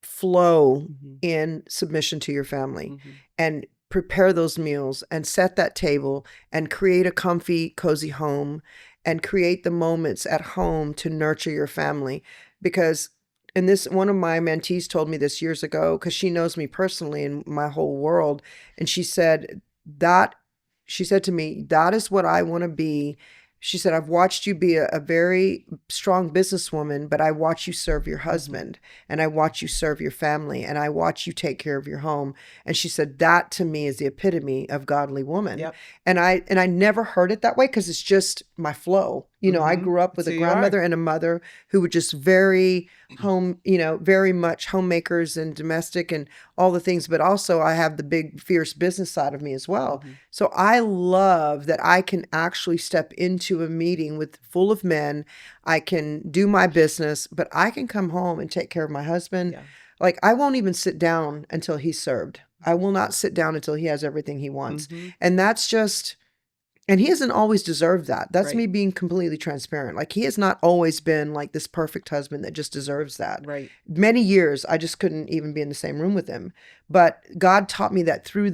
flow in submission to your family and prepare those meals and set that table and create a comfy, cozy home and create the moments at home to nurture your family. Because, and this, one of my mentees told me this years ago, because she knows me personally and my whole world. And she said to me, that is what I want to be. She said, I've watched you be a very strong businesswoman, but I watch you serve your husband and I watch you serve your family and I watch you take care of your home. And she said, that to me is the epitome of godly woman. Yep. And I never heard it that way because it's just my flow. You know, I grew up with a grandmother and a mother who were just very home, you know, very much homemakers and domestic and all the things. But also I have the big, fierce business side of me as well. So I love that I can actually step into a meeting with full of men. I can do my business, but I can come home and take care of my husband. Yeah. Like I won't even sit down until he's served. I will not sit down until he has everything he wants. And that's just... And he hasn't always deserved that. That's me being completely transparent. Like he has not always been like this perfect husband that just deserves that. Right. Many years, I just couldn't even be in the same room with him. But God taught me that through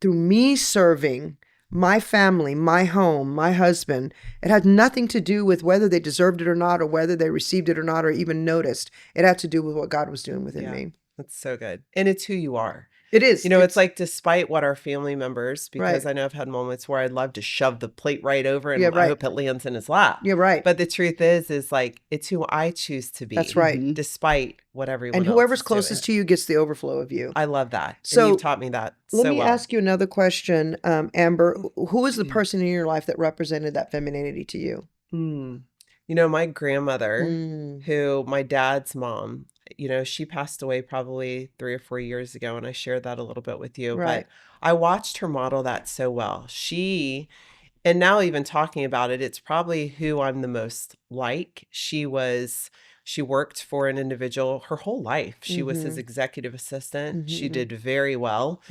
me serving my family, my home, my husband, it had nothing to do with whether they deserved it or not, or whether they received it or not, or even noticed. It had to do with what God was doing within me. That's so good. And it's who you are. It is. You know, it's like despite what our family members, because Right. I know I've had moments where I'd love to shove the plate right over and Yeah, I right. hope it lands in his lap. You're right. But the truth is like, it's who I choose to be. That's right. Despite what everyone And else whoever's is closest doing. to you gets the overflow of you. I love that. So, and you've taught me that Let so me well. ask you another question, Amber. Who is the person in your life that represented that femininity to you? You know, my grandmother, who my dad's mom, you know, she passed away probably 3 or 4 years ago, and I shared that a little bit with you. Right. But I watched her model that so well. And now even talking about it, it's probably who I'm the most like. She worked for an individual her whole life. She was his executive assistant. She did very well.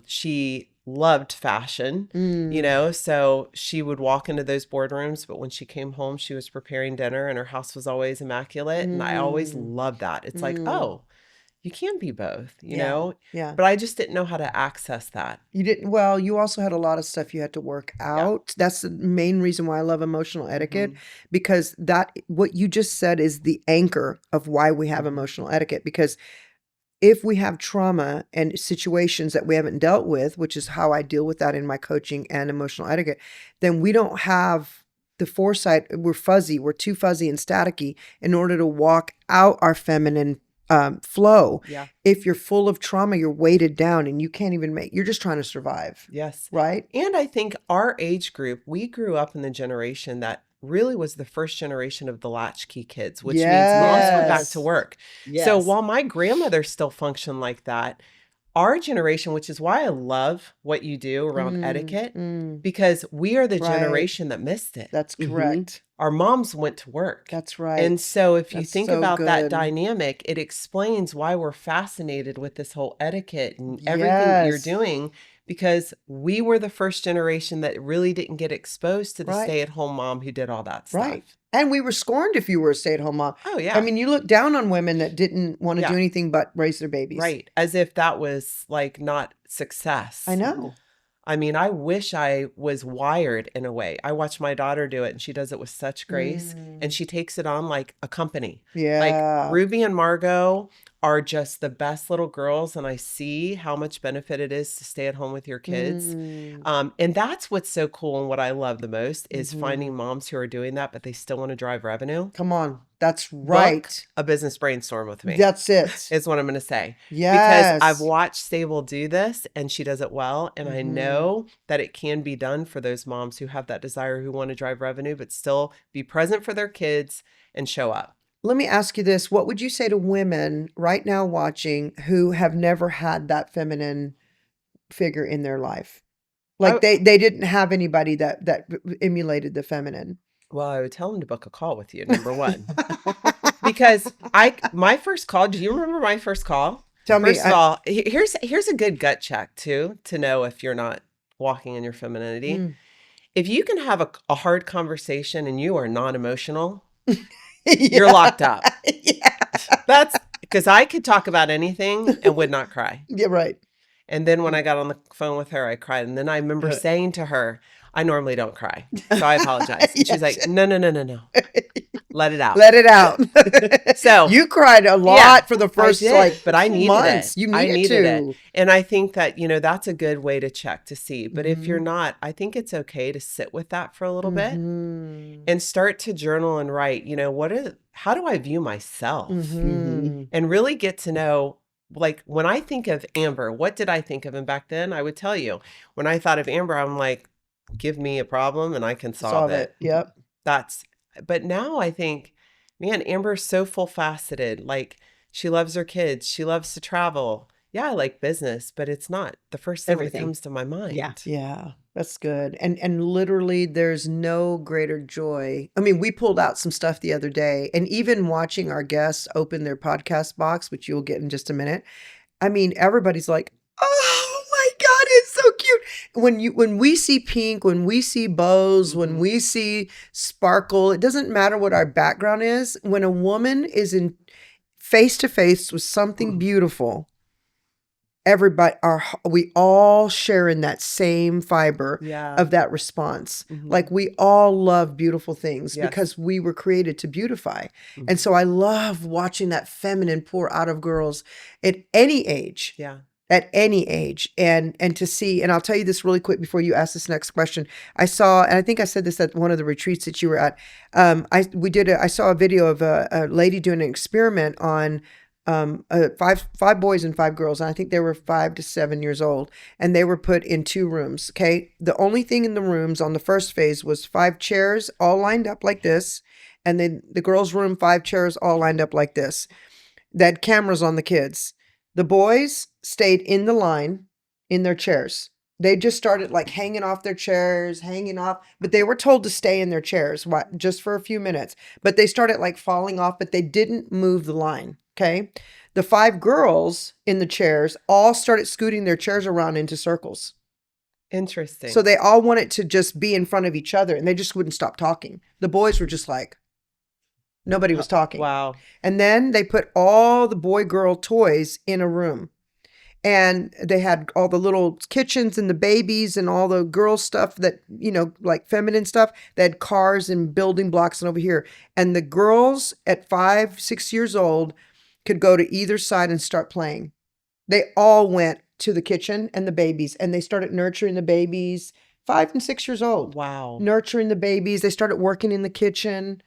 She loved fashion, you know, so she would walk into those boardrooms, but when she came home, she was preparing dinner and her house was always immaculate. And I always loved that. It's like, oh, you can be both, you know? Yeah. But I just didn't know how to access that. You didn't, well, you also had a lot of stuff you had to work out. That's the main reason why I love emotional etiquette, because what you just said is the anchor of why we have emotional etiquette. Because if we have trauma and situations that we haven't dealt with, which is how I deal with that in my coaching and emotional etiquette, then we don't have the foresight. We're fuzzy. We're too fuzzy and staticky in order to walk out our feminine flow. Yeah. If you're full of trauma, you're weighted down and you can't even you're just trying to survive. Yes. Right. And I think our age group, we grew up in the generation that really was the first generation of the latchkey kids, which means moms went back to work. Yes. So while my grandmother still functioned like that, our generation, which is why I love what you do around etiquette, because we are the generation that missed it. That's correct. Our moms went to work. That's right. And so if you That's think so about that good. dynamic, it explains why we're fascinated with this whole etiquette and everything that you're Yes. doing, because we were the first generation that really didn't get exposed to the Right. stay-at-home mom who did all that stuff. Right. And we were scorned if you were a stay-at-home mom. Oh, yeah. I mean, you look down on women that didn't want to Yeah. do anything but raise their babies. Right. As if that was like not success. I know. I mean, I wish I was wired in a way. I watch my daughter do it and she does it with such grace and she takes it on like a company. Yeah. Like Ruby and Margot are just the best little girls, and I see how much benefit it is to stay at home with your kids. And that's what's so cool and what I love the most is finding moms who are doing that, but they still want to drive revenue. Come on. That's right. Book a business brainstorm with me. That's it. Is what I'm going to say. Yes. Because I've watched Stable do this and she does it well. And I know that it can be done for those moms who have that desire, who want to drive revenue, but still be present for their kids and show up. Let me ask you this. What would you say to women right now watching who have never had that feminine figure in their life? Like they didn't have anybody that emulated the feminine. Well, I would tell them to book a call with you, number one. Because my first call, do you remember my first call? Tell me. First of all, here's a good gut check too, to know if you're not walking in your femininity. if you can have a hard conversation and you are non-emotional, you're locked up. Yeah. That's because I could talk about anything and would not cry. Yeah, right. And then when I got on the phone with her, I cried. And then I remember saying to her, I normally don't cry. So I apologize. And she's like, no. Let it out. Let it out. So you cried a lot for the first but I needed months. it. You needed it. And I think that, that's a good way to check to see. But if you're not, I think it's okay to sit with that for a little bit and start to journal and write, how do I view myself? And really get to know, like, when I think of Amber, what did I think of? And back then I would tell you, when I thought of Amber, I'm like, give me a problem and I can solve it. Yep. But now I think, man, Amber's so full faceted. Like, she loves her kids. She loves to travel. Yeah, I like business, but it's not the first thing that comes to my mind. Yeah, that's good. And literally there's no greater joy. I mean, we pulled out some stuff the other day, and even watching our guests open their podcast box, which you'll get in just a minute. I mean, everybody's like, oh my God, it's so cute. When we see pink, when we see bows, when we see sparkle, it doesn't matter what our background is. When a woman is in face to face with something beautiful, we all share in that same fiber of that response. Like, we all love beautiful things because we were created to beautify. And so I love watching that feminine pour out of girls at any age. At any age. And to see, and I'll tell you this really quick before you ask this next question. I saw, and I think I said this at one of the retreats that you were at. I saw a video of a lady doing an experiment on five boys and 5 girls. And I think they were 5 to 7 years old, and they were put in 2 rooms. Okay. The only thing in the rooms on the first phase was 5 chairs all lined up like this. And then the girls' room, 5 chairs all lined up like this. They had cameras on the kids. The boys stayed in the line in their chairs. They just started like hanging off their chairs, but they were told to stay in their chairs just for a few minutes. But they started like falling off, but they didn't move the line. Okay. The 5 girls in the chairs all started scooting their chairs around into circles. Interesting. So they all wanted to just be in front of each other, and they just wouldn't stop talking. The boys were just like, nobody was talking. Wow. And then they put all the boy-girl toys in a room. And they had all the little kitchens and the babies and all the girl stuff that, like feminine stuff. They had cars and building blocks and over here. And the girls at 5, 6 years old could go to either side and start playing. They all went to the kitchen and the babies, and they started nurturing the babies, 5 and 6 years old. Wow. Nurturing the babies. They started working in the kitchen.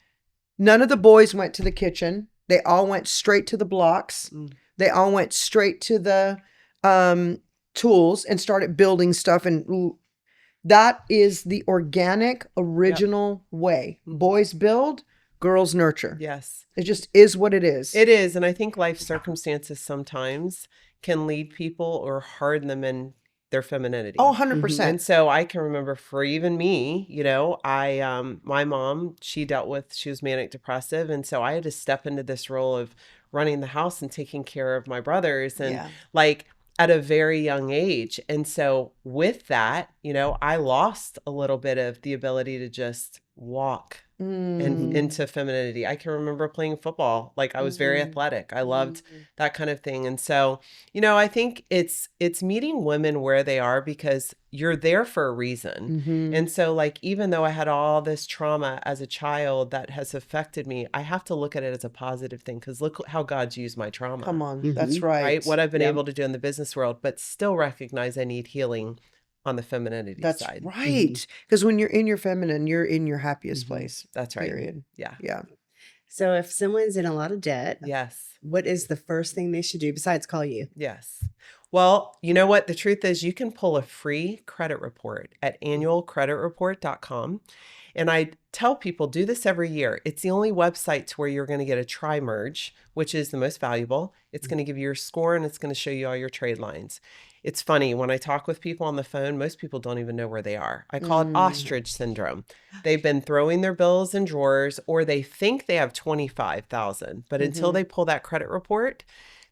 None of the boys went to the kitchen. They all went straight to the blocks. They all went straight to the tools and started building stuff. And that is the organic, original way. Boys build, girls nurture. Yes. It just is what it is. It is. And I think life circumstances sometimes can lead people or harden them in their femininity. Oh, 100%. And so I can remember for even me, my mom, she was manic depressive. And so I had to step into this role of running the house and taking care of my brothers and at a very young age. And so with that, I lost a little bit of the ability to just walk and into femininity. I can remember playing football. Like, I was very athletic. I loved that kind of thing. And so, I think it's meeting women where they are, because you're there for a reason. And so, like, even though I had all this trauma as a child that has affected me, I have to look at it as a positive thing, because look how God's used my trauma. Come on. That's right. Right? What I've been able to do in the business world, but still recognize I need healing on the femininity That's side. right. Because when you're in your feminine, you're in your happiest place. That's right. Period. Yeah. Yeah. So if someone's in a lot of debt, Yes. what is the first thing they should do besides call you? Yes. Well, you know what? The truth is, you can pull a free credit report at annualcreditreport.com. And I tell people, do this every year. It's the only website to where you're going to get a tri-merge, which is the most valuable. It's going to give you your score, and it's going to show you all your trade lines. It's funny, when I talk with people on the phone, most people don't even know where they are. I call it ostrich syndrome. They've been throwing their bills in drawers, or they think they have $25,000, but until they pull that credit report,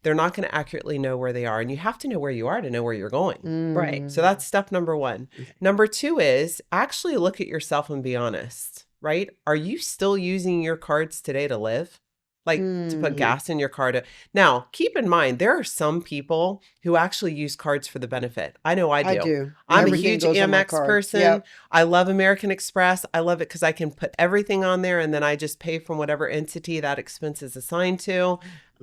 they're not going to accurately know where they are. And you have to know where you are to know where you're going. Right. So that's step number one. Okay. Number two is actually look at yourself and be honest, right? Are you still using your cards today to live? Like to put gas in your car to. Now, keep in mind, there are some people who actually use cards for the benefit. I know I do. I do. I'm a Everything huge goes on my Amex card. person. Yep. I love American Express. I love it because I can put everything on there and then I just pay from whatever entity that expense is assigned to.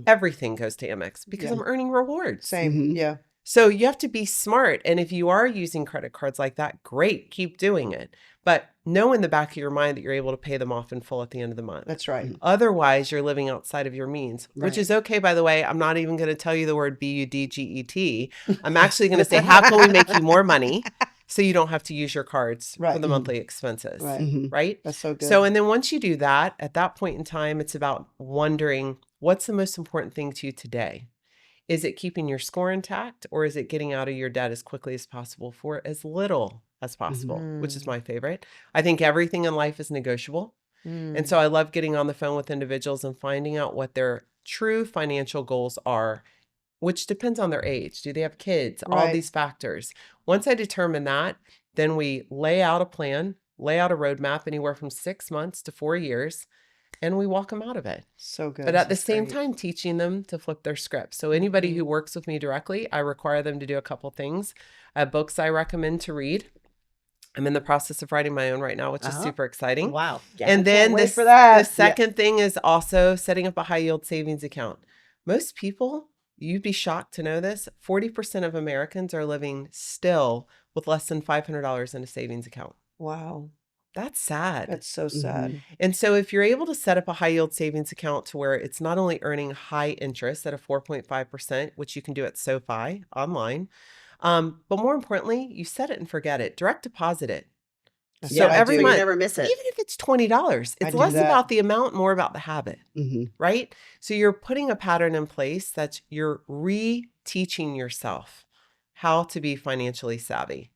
Everything goes to Amex because I'm earning rewards. Same. Yeah. So you have to be smart. And if you are using credit cards like that, great, keep doing it. But know in the back of your mind that you're able to pay them off in full at the end of the month. That's right. Otherwise, you're living outside of your means, which Right. is okay, by the way. I'm not even going to tell you the word BUDGET. I'm actually going to say, how can we make you more money so you don't have to use your cards for Right. the monthly expenses, Right. right? That's so good. So, and then once you do that, at that point in time, it's about wondering what's the most important thing to you today? Is it keeping your score intact or is it getting out of your debt as quickly as possible for as little as possible, which is my favorite. I think everything in life is negotiable. And so I love getting on the phone with individuals and finding out what their true financial goals are, which depends on their age. Do they have kids? All Right. these factors. Once I determine that, then we lay out a plan, lay out a roadmap anywhere from 6 months to 4 years, and we walk them out of it. So good. But at the That's same great. time, teaching them to flip their script. So anybody who works with me directly, I require them to do a couple things. Books I recommend to read. I'm in the process of writing my own right now, which is super exciting. Wow. Yeah. And then wait this, for that. the second thing is also setting up a high yield savings account. Most people, you'd be shocked to know this, 40% of Americans are living still with less than $500 in a savings account. Wow. That's sad. That's so sad. And so if you're able to set up a high yield savings account to where it's not only earning high interest at a 4.5%, which you can do at SoFi online, but more importantly, you set it and forget it. Direct deposit it. That's So what I every do. you month, never miss it. even if it's $20, I it's do less that. about the amount, more about the habit, Mhm. right? So you're putting a pattern in place that you're re-teaching yourself how to be financially savvy.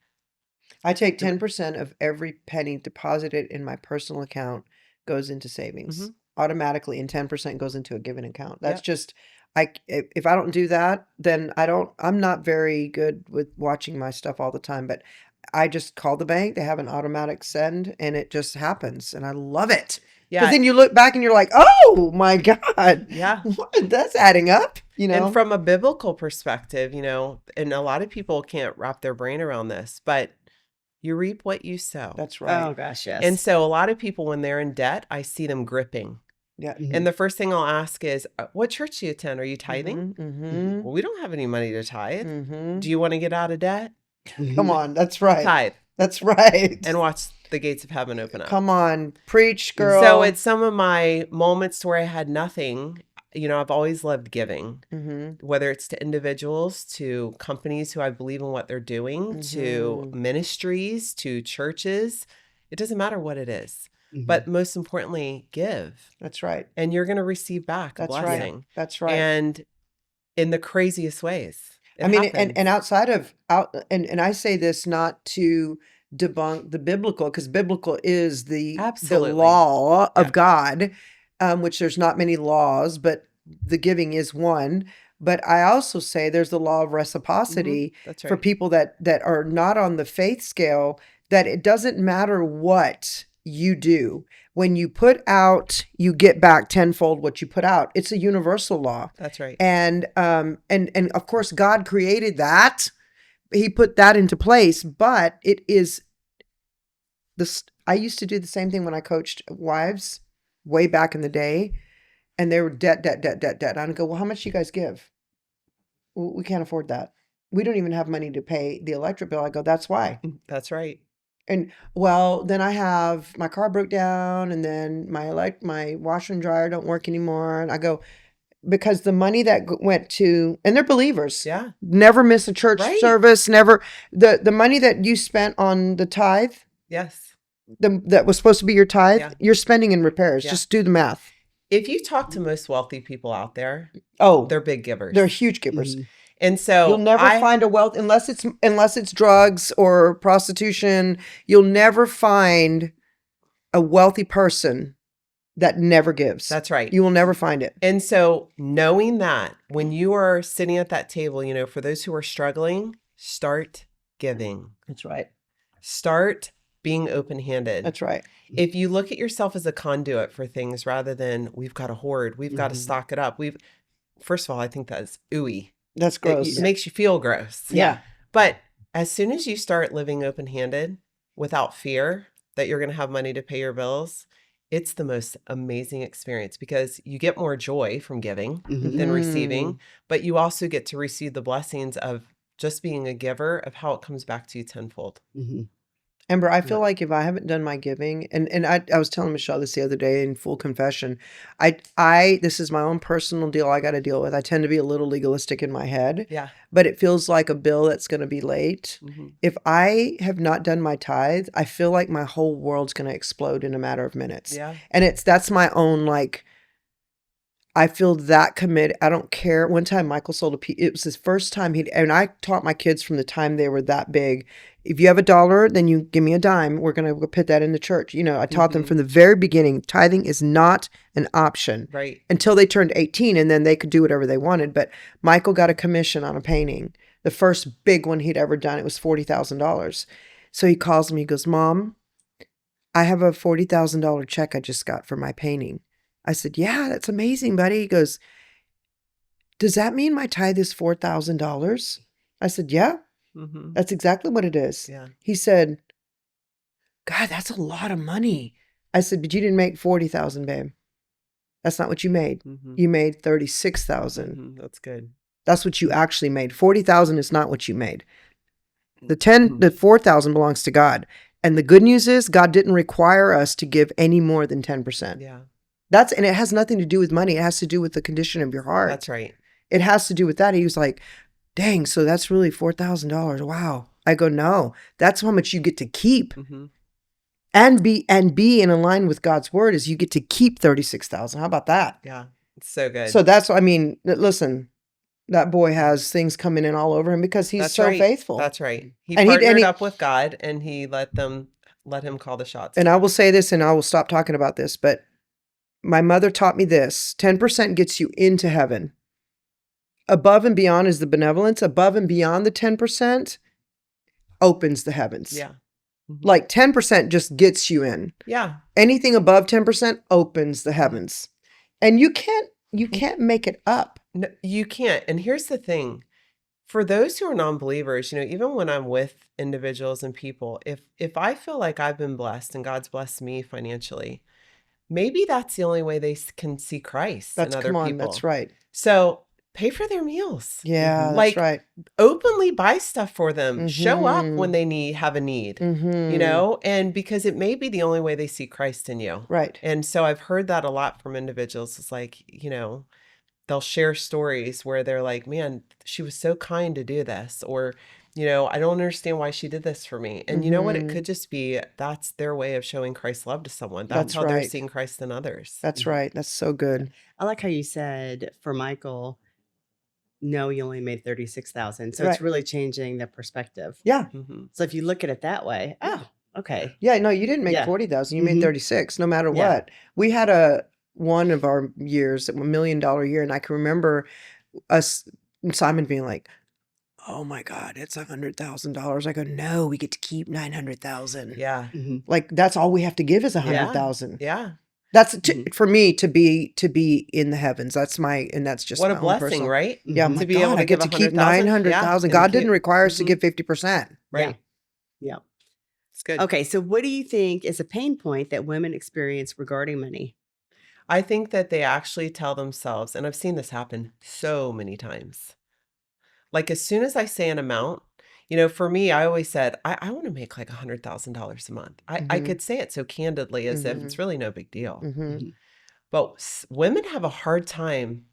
I take 10% of every penny deposited in my personal account goes into savings automatically, and 10% goes into a given account. That's Yep. just, if I don't do that, then I'm not very good with watching my stuff all the time, but I just call the bank. They have an automatic send and it just happens. And I love it. Because Yeah. then you look back and you're like, oh my God, Yeah. what? That's adding up, you know? And from a biblical perspective, and a lot of people can't wrap their brain around this, but you reap what you sow. That's right. Oh gosh, yes. And so a lot of people, when they're in debt, I see them gripping. Yeah. And the first thing I'll ask is, what church do you attend? Are you tithing? Mm-hmm. Well, we don't have any money to tithe. Mm-hmm. Do you want to get out of debt? Come on. That's right. Tithe That's right. and watch the gates of heaven open up. Come on. Preach, girl. So it's some of my moments where I had nothing. I've always loved giving, whether it's to individuals, to companies who I believe in what they're doing, to ministries, to churches. It doesn't matter what it is. But most importantly, give. That's right. And you're going to receive back a That's blessing. right. That's right. And in the craziest ways. It I mean, happens. and outside of and I say this not to debunk the biblical, because biblical is the Absolutely. law of Yeah. God, which there's not many laws, but the giving is one. But I also say there's the law of reciprocity That's for right. people that are not on the faith scale, that it doesn't matter what you do. When you put out, you get back tenfold what you put out. It's a universal law. That's right. And of course God created that. He put that into place, but it is this. I used to do the same thing when I coached wives way back in the day, and they were debt. I'd go, well, how much do you guys give? Well, we can't afford that. We don't even have money to pay the electric bill. I go, that's why. That's right. And well, then I have my car broke down, and then my washer and dryer don't work anymore. And I go, because the money that went to, and they're believers, Yeah. never miss a church Right. service, never the money that you spent on the tithe, Yes. that was supposed to be your tithe, Yeah. you're spending in repairs. Yeah. Just do the math. If you talk to most wealthy people out there, Oh, they're big givers. they're huge givers. And so You'll never find a wealth unless it's drugs or prostitution. You'll never find a wealthy person that never gives. That's right. You will never find it. And so knowing that when you are sitting at that table, for those who are struggling, start giving. That's right. Start being open-handed. That's right. If you look at yourself as a conduit for things rather than we've got to hoard, we've got to stock it up. First of all, I think that's ooey. That's gross. It makes you feel gross. Yeah. But as soon as you start living open-handed without fear that you're going to have money to pay your bills, it's the most amazing experience because you get more joy from giving than receiving, but you also get to receive the blessings of just being a giver of how it comes back to you tenfold. Amber, I feel like if I haven't done my giving, and I was telling Michelle this the other day in full confession, this is my own personal deal I got to deal with. I tend to be a little legalistic in my head. Yeah. But it feels like a bill that's going to be late. If I have not done my tithe, I feel like my whole world's going to explode in a matter of minutes. Yeah. And that's my own, like, I feel that committed. I don't care. One time Michael sold it was his first time and I taught my kids from the time they were that big. If you have $1, then you give me a dime. We're going to put that in the church. I taught them from the very beginning, tithing is not an option. Right. Until they turned 18 and then they could do whatever they wanted. But Michael got a commission on a painting. The first big one he'd ever done, it was $40,000. So he calls me, he goes, Mom, I have a $40,000 check I just got for my painting. I said, yeah, that's amazing, buddy. He goes, does that mean my tithe is $4,000? I said, yeah, that's exactly what it is. Yeah. He said, God, that's a lot of money. I said, but you didn't make 40,000, babe. That's not what you made. You made 36,000. That's good. That's what you actually made. 40,000 is not what you made. The 4,000 belongs to God. And the good news is God didn't require us to give any more than 10%. Yeah. And it has nothing to do with money. It has to do with the condition of your heart. That's right. It has to do with that. He was like, dang, so that's really $4,000. Wow. I go, no, that's how much you get to keep. And be in line with God's word is you get to keep 36,000. How about that? Yeah. It's so good. So listen, that boy has things coming in all over him because he's faithful. That's right. He And partnered up with God and he let him call the shots. And I will say this and I will stop talking about this, but my mother taught me this. 10% gets you into heaven. Above and beyond is the benevolence. Above and beyond the 10% opens the heavens. Yeah. Like 10% just gets you in. Yeah. Anything above 10% opens the heavens. And you can't make it up. No, you can't. And here's the thing. For those who are non-believers, even when I'm with individuals and people, if I feel like I've been blessed and God's blessed me financially, maybe that's the only way they can see Christ in other people. That's right. So pay for their meals. Yeah, that's right. Openly buy stuff for them. Show up when they have a need, and because it may be the only way they see Christ in you. Right. And so I've heard that a lot from individuals. It's like, they'll share stories where they're like, man, she was so kind to do this, or I don't understand why she did this for me. And you know what? It could just be that's their way of showing Christ's love to someone. That's how they're seeing Christ in others. That's right. That's so good. I like how you said for Michael, no, you only made 36,000. So it's really changing the perspective. Yeah. So if you look at it that way, okay. Yeah, no, you didn't make 40,000. You made 36, no matter what. We had one of our years, $1 million year, and I can remember Simon being like, oh my God, it's $100,000. I go, no, we get to keep 900,000. Yeah. Like that's all we have to give is 100,000. Yeah. That's for me to be in the heavens. That's just what a my own blessing, personal, right? Yeah, to be able to I get to keep 900,000. God didn't require us to give 50%. Right. Yeah. It's good. Okay, so what do you think is a pain point that women experience regarding money? I think that they actually tell themselves, and I've seen this happen so many times. Like as soon as I say an amount, for me, I always said, I want to make like $100,000 a month. I could say it so candidly as if it's really no big deal. But women have a hard time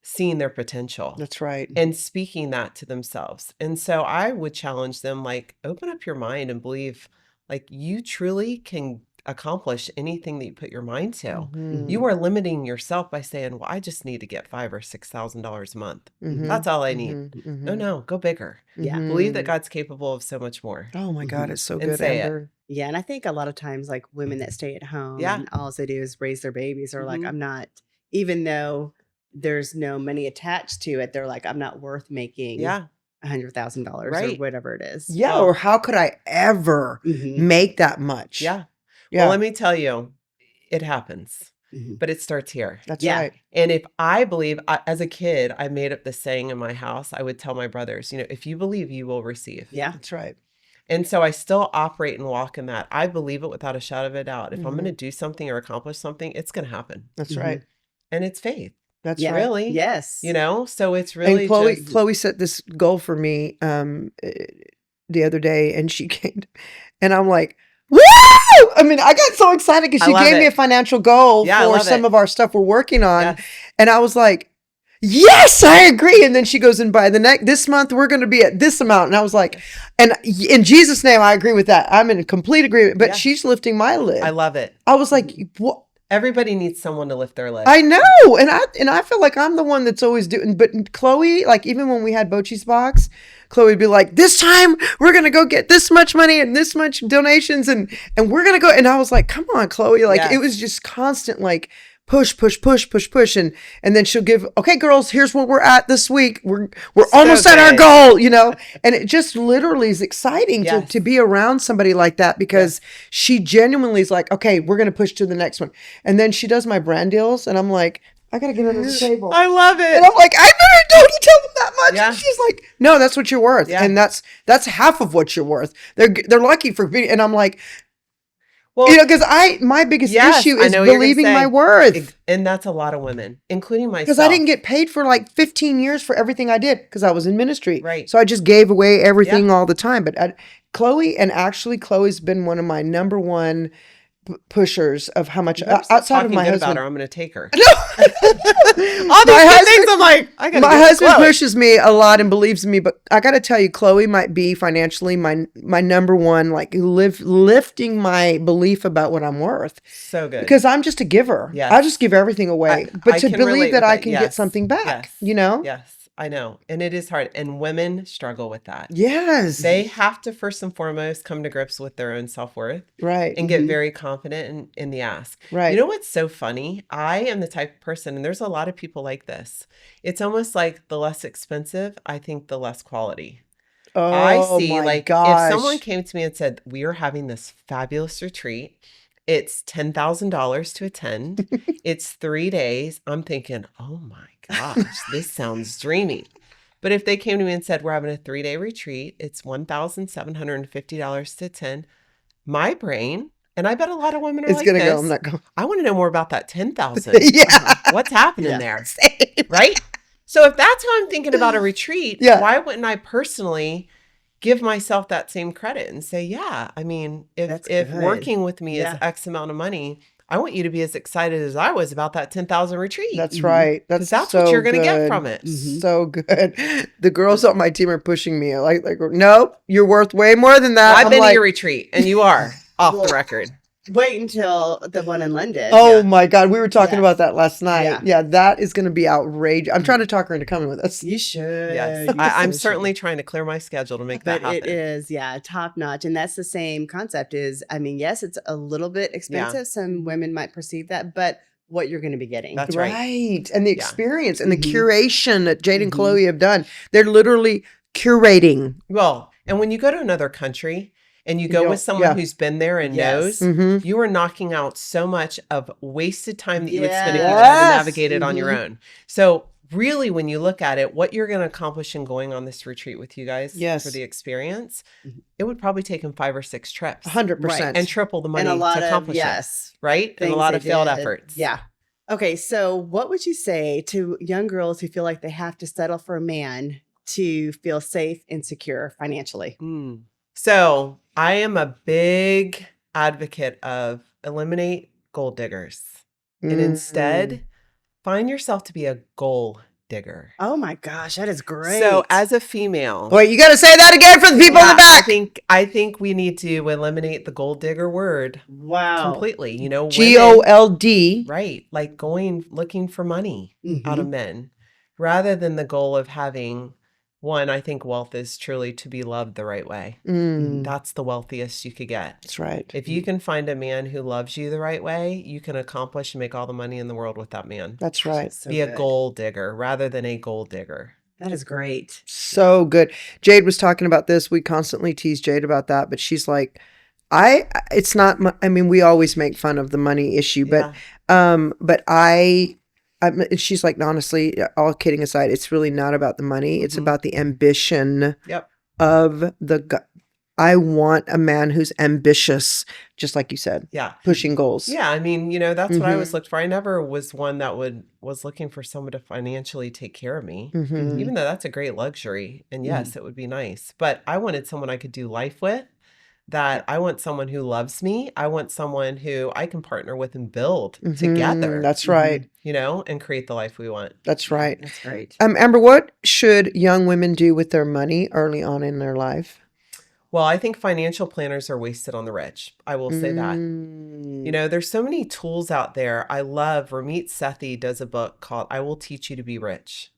seeing their potential. That's right. And speaking that to themselves. And so I would challenge them, like, open up your mind and believe, like, you truly can accomplish anything that you put your mind to. Mm-hmm. You are limiting yourself by saying, well, I just need to get $5,000 or $6,000 a month. That's all I need. Mm-hmm. No, go bigger. Yeah. Believe that God's capable of so much more. Oh my God, it's so And good, say it. Amber. Yeah. And I think a lot of times, like women that stay at home Yeah. and all they do is raise their babies are like, I'm not, even though there's no money attached to it, they're like, I'm not worth making $100,000 or whatever it is. Yeah. Or how could I ever make that much? Yeah. Well, let me tell you, it happens, but it starts here. That's right. And if I believe, as a kid, I made up this saying in my house. I would tell my brothers, if you believe, you will receive. Yeah. That's right. And so I still operate and walk in that. I believe it without a shadow of a doubt. If I'm going to do something or accomplish something, it's going to happen. That's right. And it's faith. That's right. Really. Yes. So it's really and Chloe set this goal for me the other day, and she came and I'm like, woo! I mean, I got so excited because she gave me a financial goal for some of our stuff we're working on. Yes. And I was like, yes, I agree. And then she goes, and by this month, we're going to be at this amount. And I was like, and in Jesus' name, I agree with that. I'm in complete agreement, but she's lifting my lid. I love it. I was like, what? Everybody needs someone to lift their lid. I know. And I feel like I'm the one that's always doing, but Chloe, like even when we had Bochi's box, Chloe would be like, this time we're going to go get this much money and this much donations and we're going to go. And I was like, come on, Chloe. Like it was just constant, like push. And then she'll give, okay, girls, here's where we're at this week. We're almost at our goal, and it just literally is exciting to be around somebody like that because she genuinely is like, okay, we're going to push to the next one. And then she does my brand deals and I'm like, I got to get under the table. I love it. And I'm like, I better don't tell them that much. Yeah. And she's like, no, that's what you're worth. Yeah. And that's half of what you're worth. They're lucky for being, and I'm like, well, because my biggest issue is believing my worth. And that's a lot of women, including myself. Because I didn't get paid for like 15 years for everything I did because I was in ministry. Right. So I just gave away everything all the time. But Chloe's been one of my number one pushers of how much outside of my husband. About her, I'm going to take her. No. All these things I'm like, I got. My husband pushes me a lot and believes in me, but I got to tell you, Chloe might be financially my number one, like lifting my belief about what I'm worth. So good. Because I'm just a giver. Yes. I just give everything away. But to believe that I can get something back, Yes. I know. And it is hard. And women struggle with that. Yes. They have to first and foremost come to grips with their own self-worth. Right. And get very confident in the ask. Right. You know what's so funny? I am the type of person, and there's a lot of people like this. It's almost like the less expensive, I think the less quality. Oh, I see, my like, gosh. if someone came to me and said, we are having this fabulous retreat, it's $10,000 to attend. It's 3 days. I'm thinking, oh my gosh, this sounds dreamy. But if they came to me and said, we're having a 3-day retreat, it's $1,750 to attend, my brain, and I bet a lot of women are it's like gonna this, go, I'm not going. I want to know more about that 10,000. Yeah. What's happening there? Same. Right? So if that's how I'm thinking about a retreat, why wouldn't I personally give myself that same credit and say, yeah, I mean, if working with me is X amount of money, I want you to be as excited as I was about that 10,000 retreat. That's right. That's what you're going to get from it. So good. The girls on my team are pushing me. Like, nope, you're worth way more than that. Well, I've been to your retreat, and you are off the record. Wait until the one in London. Oh my God. We were talking about that last night. Yeah, that is going to be outrageous. I'm trying to talk her into coming with us. You should. Yes. I'm certainly trying to clear my schedule to make that happen. But it is, top notch. And that's the same concept is, I mean, yes, it's a little bit expensive. Some women might perceive that, but what you're going to be getting. That's right. And the experience and the curation that Jade and Chloe have done. They're literally curating. Well, and when you go to another country, and you go with someone who's been there and knows, you are knocking out so much of wasted time that you would spend if you tried to navigate it on your own. So really, when you look at it, what you're going to accomplish in going on this retreat with you guys for the experience, it would probably take them 5 or 6 trips. 100%. And triple the money and a lot to accomplish it. Right? And a lot of failed efforts. Yeah. Okay, so what would you say to young girls who feel like they have to settle for a man to feel safe and secure financially? So I am a big advocate of eliminate gold diggers and instead find yourself to be a goal digger. Oh my gosh, that is great. So as a female, Wait, you got to say that again for the people in the back. I think we need to eliminate the gold digger word. Wow. Completely. You know, GOLD. Right. Like looking for money out of men rather than the goal of having one. I think wealth is truly to be loved the right way. That's the wealthiest you could get. That's right. If you can find a man who loves you the right way, you can accomplish and make all the money in the world with that man. That's right. So be good. a gold digger rather than a gold digger. That is great. So good. Jade was talking about this. We constantly tease Jade about that, but she's like, it's not, I mean, we always make fun of the money issue, but she's like, honestly, all kidding aside, it's really not about the money. It's about the ambition of I want a man who's ambitious, just like you said. Yeah. Pushing goals. Yeah. I mean, you know, that's what I was looking for. I never was one that was looking for someone to financially take care of me, even though that's a great luxury. And yes, it would be nice. But I wanted someone I could do life with. That I want someone who loves me. I want someone who I can partner with and build together. That's right. You know, and create the life we want. That's right. That's great. Amber, what should young women do with their money early on in their life? Well, I think financial planners are wasted on the rich. I will say that. You know, there's so many tools out there. I love Ramit Sethi does a book called I Will Teach You to Be Rich.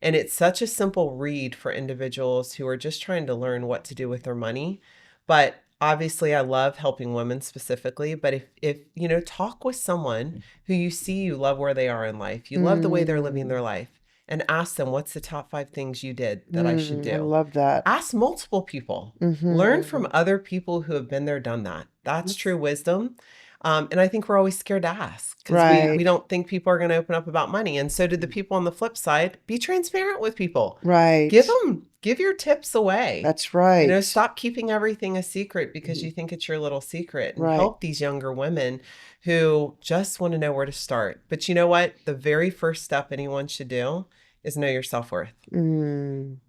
And it's such a simple read for individuals who are just trying to learn what to do with their money. But obviously, I love helping women specifically. But if you know, talk with someone who you love where they are in life. You love the way they're living their life. And ask them, what's the top 5 things you did that I should do? I love that. Ask multiple people. Learn from other people who have been there, done that. That's true wisdom. And I think we're always scared to ask because we don't think people are going to open up about money. And so did the people on the flip side. Be transparent with people. Right. Give your tips away. That's right. You know, stop keeping everything a secret because you think it's your little secret. And help these younger women who just want to know where to start. But you know what? The very first step anyone should do is know your self-worth. And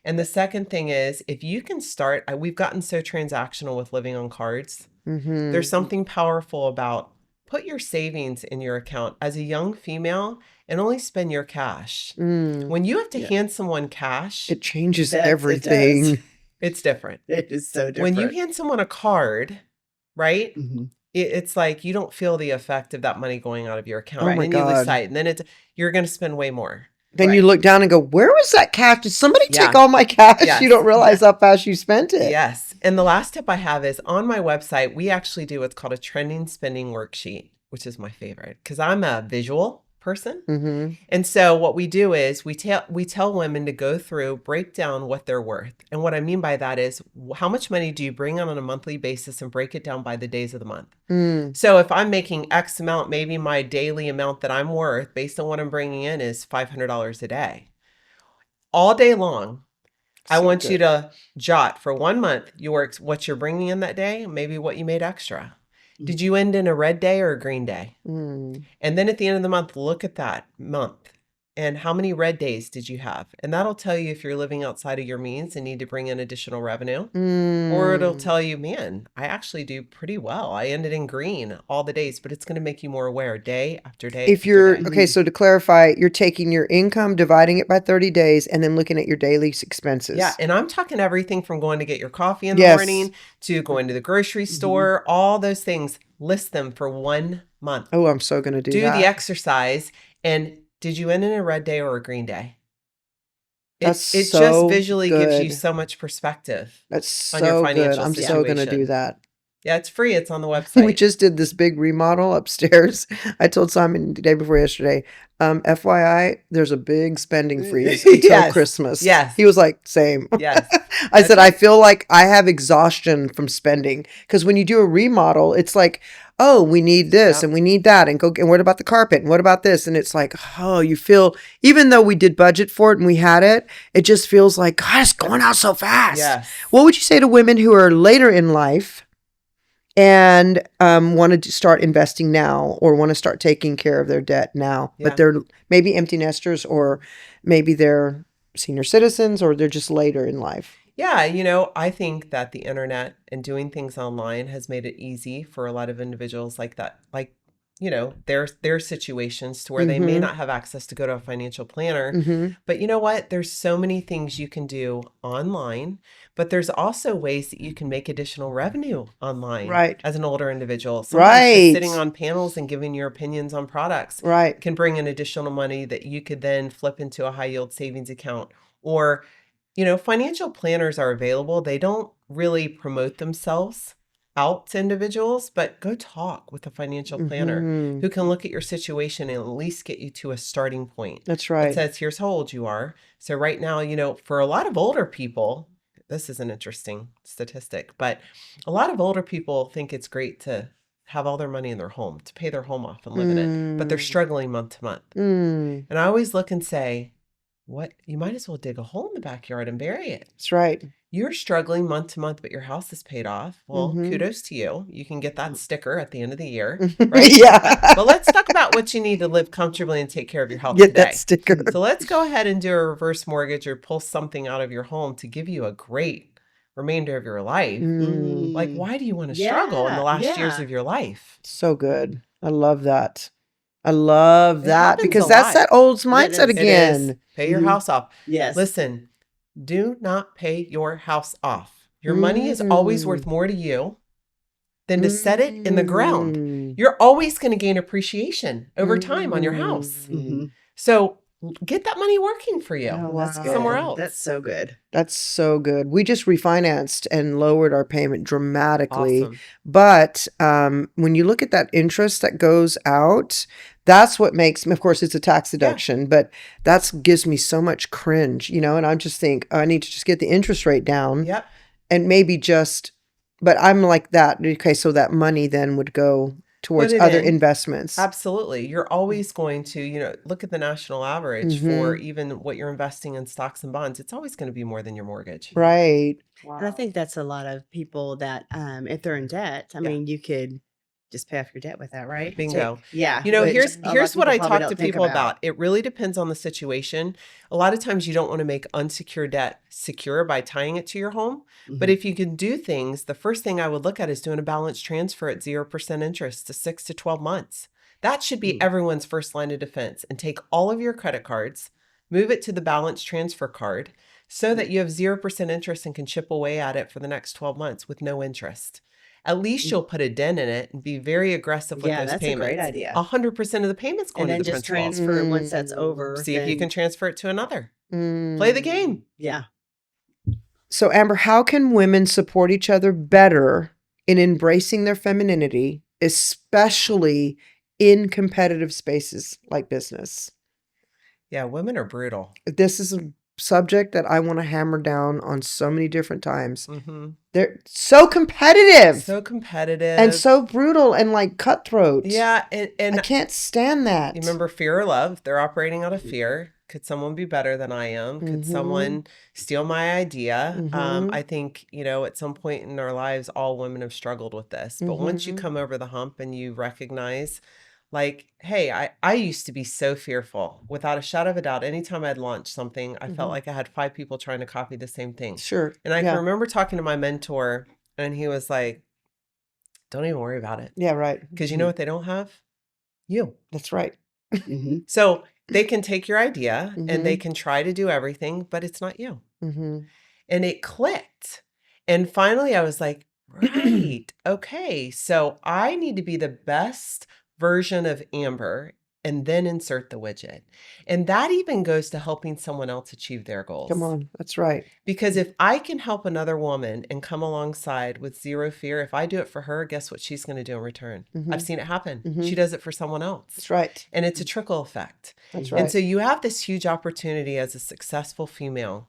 the second thing is, if you can start, we've gotten so transactional with living on cards. There's something powerful about put your savings in your account as a young female and only spend your cash. When you have to hand someone cash, it changes everything. It's different. It is so different. When you hand someone a card, right? It's like you don't feel the effect of that money going out of your account. Oh my and then you lose God. sight. And then you're going to spend way more. Then you look down and go, where was that cash? Did somebody take all my cash? Yes. You don't realize how fast you spent it. Yes. And the last tip I have is on my website, we actually do what's called a trending spending worksheet, which is my favorite because I'm a visual person. And so what we do is we tell women to go through, break down what they're worth. And what I mean by that is how much money do you bring on a monthly basis and break it down by the days of the month. So if I'm making X amount, maybe my daily amount that I'm worth based on what I'm bringing in is $500 a day. All day long, I want you to jot for 1 month what you're bringing in that day, maybe what you made extra. Did you end in a red day or a green day? And then at the end of the month, look at that month and how many red days did you have? And that'll tell you if you're living outside of your means and need to bring in additional revenue. Or it'll tell you, man, I actually do pretty well. I ended in green all the days, but it's going to make you more aware day after day. If you're, okay, so to clarify, you're taking your income, dividing it by 30 days, and then looking at your daily expenses. Yeah, and I'm talking everything from going to get your coffee in the morning to going to the grocery store, all those things. List them for 1 month. Oh, I'm so going to do that. Do the exercise. And did you end in a red day or a green day? It so just visually gives you good. so much perspective. That's so on your good. financial I'm so going to situation. do that. Yeah, it's free. It's on the website. We just did this big remodel upstairs. I told Simon the day before yesterday, FYI, there's a big spending freeze until Christmas. Yes. He was like, same. Yes. I said, I feel like I have exhaustion from spending. Because when you do a remodel, it's like, oh, we need this and we need that. And what about the carpet? And what about this? And it's like, oh, you feel, even though we did budget for it and we had it, it just feels like, God, it's going out so fast. Yes. What would you say to women who are later in life and want to start investing now or want to start taking care of their debt now, but they're maybe empty nesters or maybe they're senior citizens or they're just later in life? Yeah, I think that the internet and doing things online has made it easy for a lot of individuals like that, like their situations to where they may not have access to go to a financial planner. But you know what? There's so many things you can do online, but there's also ways that you can make additional revenue online as an older individual. Sometimes just sitting on panels and giving your opinions on products can bring in additional money that you could then flip into a high yield savings account. Or, financial planners are available. They don't really promote themselves out to individuals, but go talk with a financial planner who can look at your situation and at least get you to a starting point. That's right. That says, here's how old you are. So right now, for a lot of older people, this is an interesting statistic, but a lot of older people think it's great to have all their money in their home, to pay their home off and live in it, but they're struggling month to month. And I always look and say, what? You might as well dig a hole in the backyard and bury it. That's right. You're struggling month to month, but your house is paid off. Well, kudos to you. You can get that sticker at the end of the year, right? Yeah. But let's talk about what you need to live comfortably and take care of your health Get today. that sticker. So let's go ahead and do a reverse mortgage or pull something out of your home to give you a great remainder of your life. Like, why do you want to struggle in the last years of your life? So good. I love that. I love that because a that's lot. that old mindset again. It is. Pay your house off. Yes. Listen, do not pay your house off. Your money is always worth more to you than to set it in the ground. You're always going to gain appreciation over time on your house. So get that money working for you somewhere else. That's so good. That's so good. We just refinanced and lowered our payment dramatically. Awesome. But when you look at that interest that goes out, that's what makes me, of course, it's a tax deduction, but that gives me so much cringe, and I just think, I need to just get the interest rate down. Yep. And maybe but I'm like that. Okay, so that money then would go towards other investments. Absolutely. You're always going to, look at the national average for even what you're investing in stocks and bonds. It's always going to be more than your mortgage. Right. Wow. And I think that's a lot of people that, if they're in debt, I mean, you could just pay off your debt with that, right? Bingo. Here's what I talk to people about. It really depends on the situation. A lot of times you don't want to make unsecured debt secure by tying it to your home. But if you can do things, the first thing I would look at is doing a balance transfer at 0% interest to 6 to 12 months. That should be everyone's first line of defense. And take all of your credit cards, move it to the balance transfer card so that you have 0% interest and can chip away at it for the next 12 months with no interest. At least you'll put a dent in it and be very aggressive with those payments. Yeah, that's a great idea. 100% of the payments going to the principal. And then just transfer it once that's over. See if you can transfer it to another. Play the game. Yeah. So, Amber, how can women support each other better in embracing their femininity, especially in competitive spaces like business? Yeah, women are brutal. This is a subject that I want to hammer down on so many different times. They're so competitive. And so brutal and like cutthroat. Yeah. And I can't stand that. You remember fear or love? They're operating out of fear. Could someone be better than I am? Could someone steal my idea? I think, at some point in our lives, all women have struggled with this. But once you come over the hump and you recognize, like, hey, I used to be so fearful. Without a shadow of a doubt, anytime I'd launch something, I felt like I had 5 people trying to copy the same thing. Sure. And I can remember talking to my mentor, and he was like, don't even worry about it. Yeah, right. Because you know what they don't have? You. That's right. So they can take your idea and they can try to do everything, but it's not you. And it clicked. And finally, I was like, right, okay, so I need to be the best version of Amber and then insert the widget. And that even goes to helping someone else achieve their goals. Come on, that's right. Because if I can help another woman and come alongside with zero fear, if I do it for her, guess what she's going to do in return? I've seen it happen. She does it for someone else. That's right. And it's a trickle effect. That's right. And so you have this huge opportunity as a successful female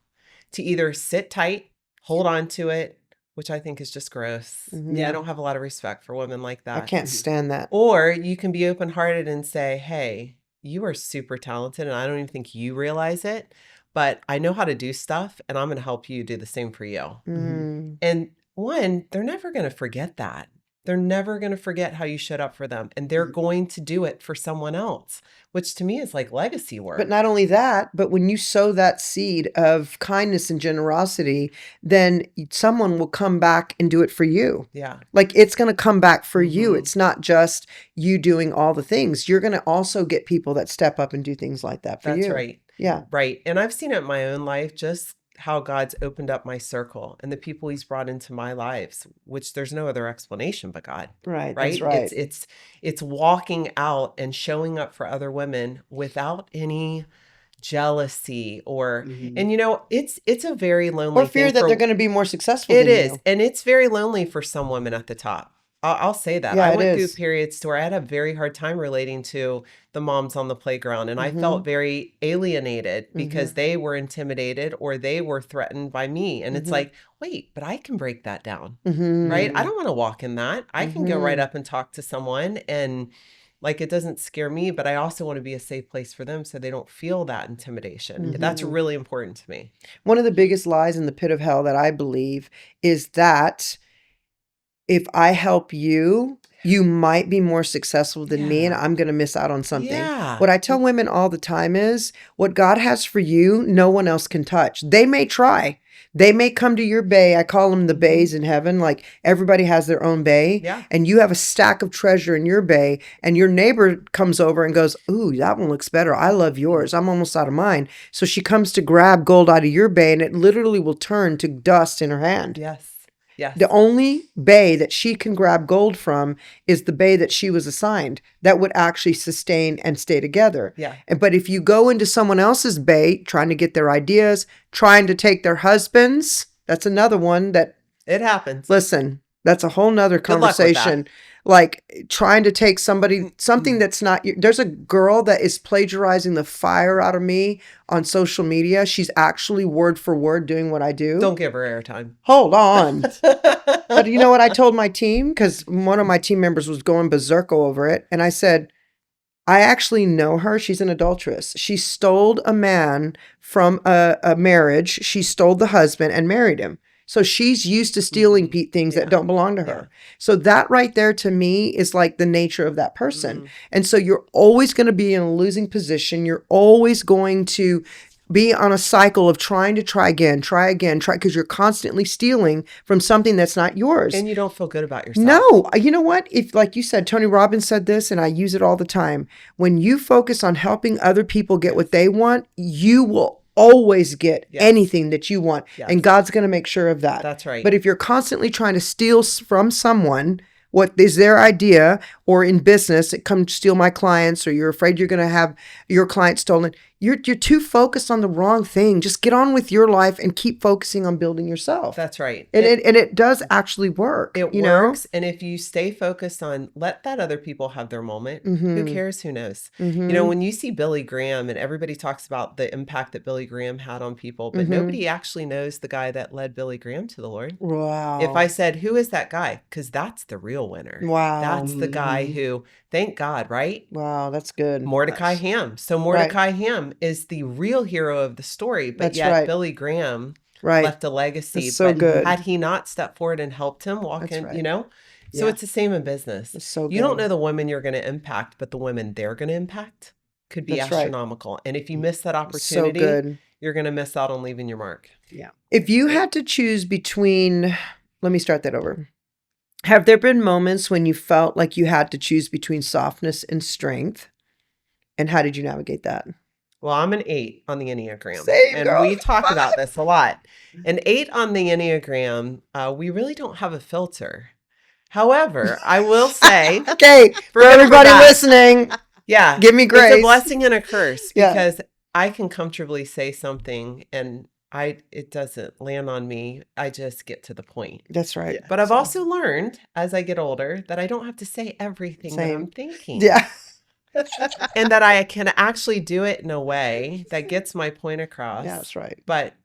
to either sit tight, hold on to it, which I think is just gross. I don't have a lot of respect for women like that. I can't stand that. Or you can be open-hearted and say, hey, you are super talented and I don't even think you realize it, but I know how to do stuff and I'm going to help you do the same for you. And one, they're never going to forget that. They're never going to forget how you showed up for them, and they're going to do it for someone else, which to me is like legacy work. But not only that, but when you sow that seed of kindness and generosity, then someone will come back and do it for you. Yeah. Like it's going to come back for you. It's not just you doing all the things. You're going to also get people that step up and do things like that for you. That's right. Yeah. Right. And I've seen it in my own life, just how God's opened up my circle and the people he's brought into my lives, which there's no other explanation but God. Right. Right. That's right. It's walking out and showing up for other women without any jealousy or, and it's a very lonely or fear thing that they're going to be more successful. It than is. you. And it's very lonely for some women at the top. I'll say that. Yeah, I it went is. through periods to where I had a very hard time relating to the moms on the playground. And I felt very alienated because they were intimidated or they were threatened by me. And it's like, wait, but I can break that down, right? I don't want to walk in that. I can go right up and talk to someone and like, it doesn't scare me, but I also want to be a safe place for them so they don't feel that intimidation. That's really important to me. One of the biggest lies in the pit of hell that I believe is that if I help you, you might be more successful than me and I'm going to miss out on something. Yeah. What I tell women all the time is what God has for you, no one else can touch. They may try. They may come to your bay. I call them the bays in heaven. Like everybody has their own bay. Yeah. And you have a stack of treasure in your bay and your neighbor comes over and goes, ooh, that one looks better. I love yours. I'm almost out of mine. So she comes to grab gold out of your bay and it literally will turn to dust in her hand. Yes. Yes. The only bay that she can grab gold from is the bay that she was assigned that would actually sustain and stay together. Yeah. But if you go into someone else's bay, trying to get their ideas, trying to take their husbands, that's another one that... It happens. Listen, that's a whole nother conversation. Like trying to take something that's not... There's a girl that is plagiarizing the fire out of me on social media. She's actually word for word doing what I do. Don't give her airtime. Hold on. But you know what I told my team? Because one of my team members was going berserk over it. And I said, I actually know her. She's an adulteress. She stole a man from a marriage. She stole the husband and married him. So she's used to stealing things that don't belong to her. So that right there to me is like the nature of that person. And so you're always going to be in a losing position. You're always going to be on a cycle of trying to try again, because you're constantly stealing from something that's not yours. And you don't feel good about yourself. No, you know what? If, like you said, Tony Robbins said this, and I use it all the time. When you focus on helping other people get what they want, you will always get anything that you want. And God's going to make sure of that. That's right. But if you're constantly trying to steal from someone what is their idea, or in business, come steal my clients, or you're afraid you're going to have your client stolen, you're too focused on the wrong thing. Just get on with your life and keep focusing on building yourself. That's right. And it does actually work. It works. And if you stay focused on let that other people have their moment, who cares? Who knows? When you see Billy Graham, and everybody talks about the impact that Billy Graham had on people, but nobody actually knows the guy that led Billy Graham to the Lord. Wow. If I said, who is that guy? Because that's the real winner. Wow. That's the guy who, thank God, right? Wow, that's good. Mordecai Ham. So Mordecai Ham is the real hero of the story, but yet Billy Graham left a legacy. That's so good. Had he not stepped forward and helped him walk in, So it's the same in business. It's so good. You don't know the women you're going to impact, but the women they're going to impact could be astronomical. And if you miss that opportunity, you're going to miss out on leaving your mark. Yeah. If you had to choose between, let me start that over. Have there been moments when you felt like you had to choose between softness and strength? And how did you navigate that? Well, I'm an 8 on the Enneagram. Same, and girl. we talk about this a lot. An 8 on the Enneagram, we really don't have a filter. However, I will say... Okay, for everybody listening, give me grace. It's a blessing and a curse because I can comfortably say something and it doesn't land on me. I just get to the point. That's right. But I've also learned as I get older that I don't have to say everything that I'm thinking. Yeah. And that I can actually do it in a way that gets my point across. Yeah, that's right. But,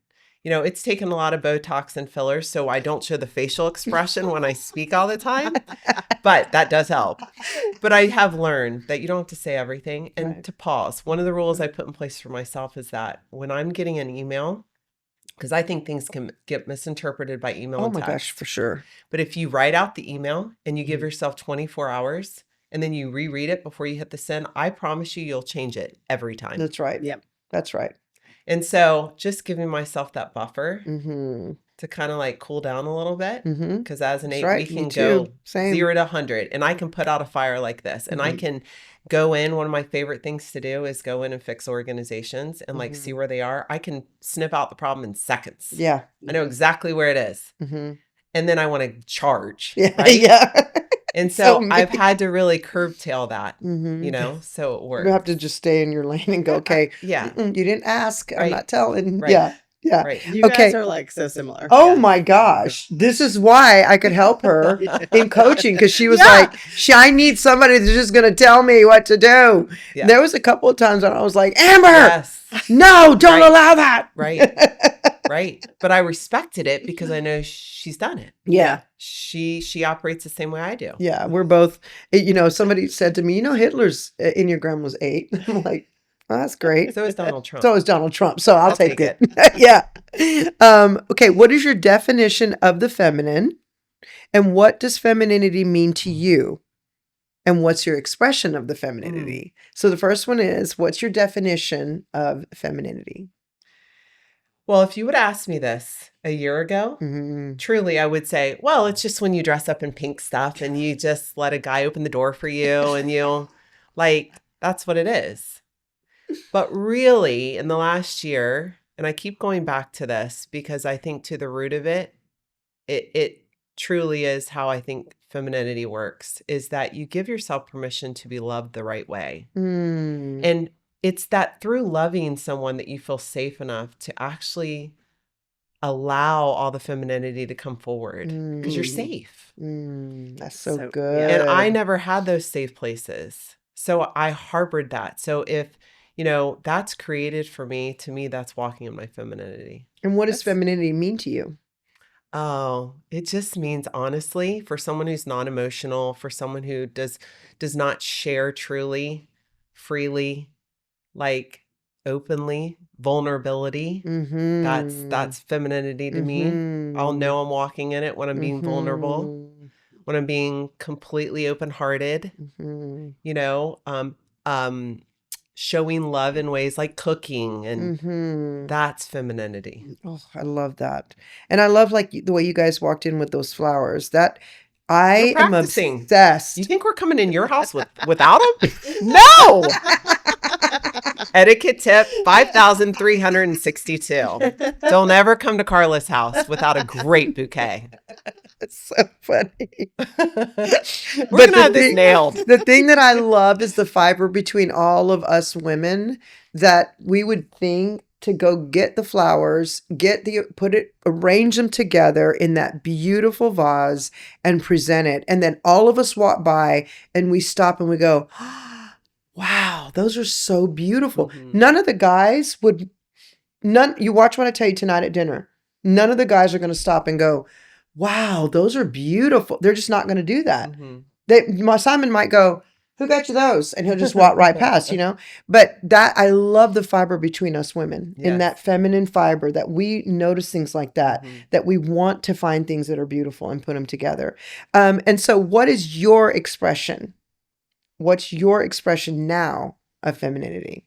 it's taken a lot of Botox and fillers, so I don't show the facial expression when I speak all the time. But that does help. But I have learned that you don't have to say everything and to pause. One of the rules I put in place for myself is that when I'm getting an email because I think things can get misinterpreted by email Oh and my text. gosh, for sure. But if you write out the email and you give yourself 24 hours and then you reread it before you hit the send, I promise you'll change it every time. That's right. Yep. That's right. And so just giving myself that buffer Mm-hmm. to kind of like cool down a little bit. Mm-hmm. Because as an That's 8, right. we Me can too. go Same. 0 to 100 and I can put out a fire like this. And I can go in. One of my favorite things to do is go in and fix organizations and like see where they are. I can snip out the problem in seconds. Yeah. I know exactly where it is. Mm-hmm. And then I want to charge. Yeah. Right? Yeah. And So so I've had to really curb-tail that, Mm-hmm. you know, so it works. You have to just stay in your lane and go, okay, Yeah. you didn't ask. I'm Right. not telling. Right. Yeah. Yeah. Right. You Okay. guys are like so similar. Oh Yeah. my gosh. This is why I could help her in coaching, because she was Yeah. like, I need somebody that's just going to tell me what to do. Yeah. There was a couple of times when I was like, Amber, Yes. no, don't Right. allow that. Right. Right. But I respected it because I know she's done it. Yeah. She operates the same way I do. Yeah. We're both, somebody said to me, Hitler's Enneagram was 8. I'm like, oh, that's great. So is Donald Trump. So is Donald Trump. So I'll take take it. Yeah. Okay. What is your definition of the feminine? And what does femininity mean to you? And what's your expression of the femininity? So the first one is, what's your definition of femininity? Well, if you would ask me this a year ago, truly, I would say, well, it's just when you dress up in pink stuff and you just let a guy open the door for you and you that's what it is. But really, in the last year, and I keep going back to this because I think to the root of it, it truly is how I think femininity works, is that you give yourself permission to be loved the right way. And it's that through loving someone that you feel safe enough to actually allow all the femininity to come forward because you're safe. That's so So, good. yeah. And I never had those safe places. So I harbored that. So if, that's created for me, to me, that's walking in my femininity. And what does femininity mean to you? Oh, it just means, honestly, for someone who's non-emotional, for someone who does not share truly, freely, like openly, vulnerability. That's femininity to me. I'll know I'm walking in it when I'm being vulnerable, when I'm being completely open-hearted, showing love in ways like cooking, and that's femininity. Oh, I love that. And I love the way you guys walked in with those flowers. That I am practicing. obsessed. You think we're coming in your house without them? No. Etiquette tip 5,362. Don't ever come to Carla's house without a great bouquet. It's so funny. We're going to have this nailed. The thing that I love is the fiber between all of us women, that we would think to go get the flowers, arrange them together in that beautiful vase and present it. And then all of us walk by and we stop and we go, wow, those are so beautiful. None of the guys you watch what I tell you tonight at dinner. None of the guys are going to stop and go, wow, those are beautiful. They're just not going to do that. Simon might go, who got you those? And he'll just walk right past, But I love the fiber between us women, in that feminine fiber, that we notice things like that, that we want to find things that are beautiful and put them together. And so what is your expression? What's your expression now of femininity?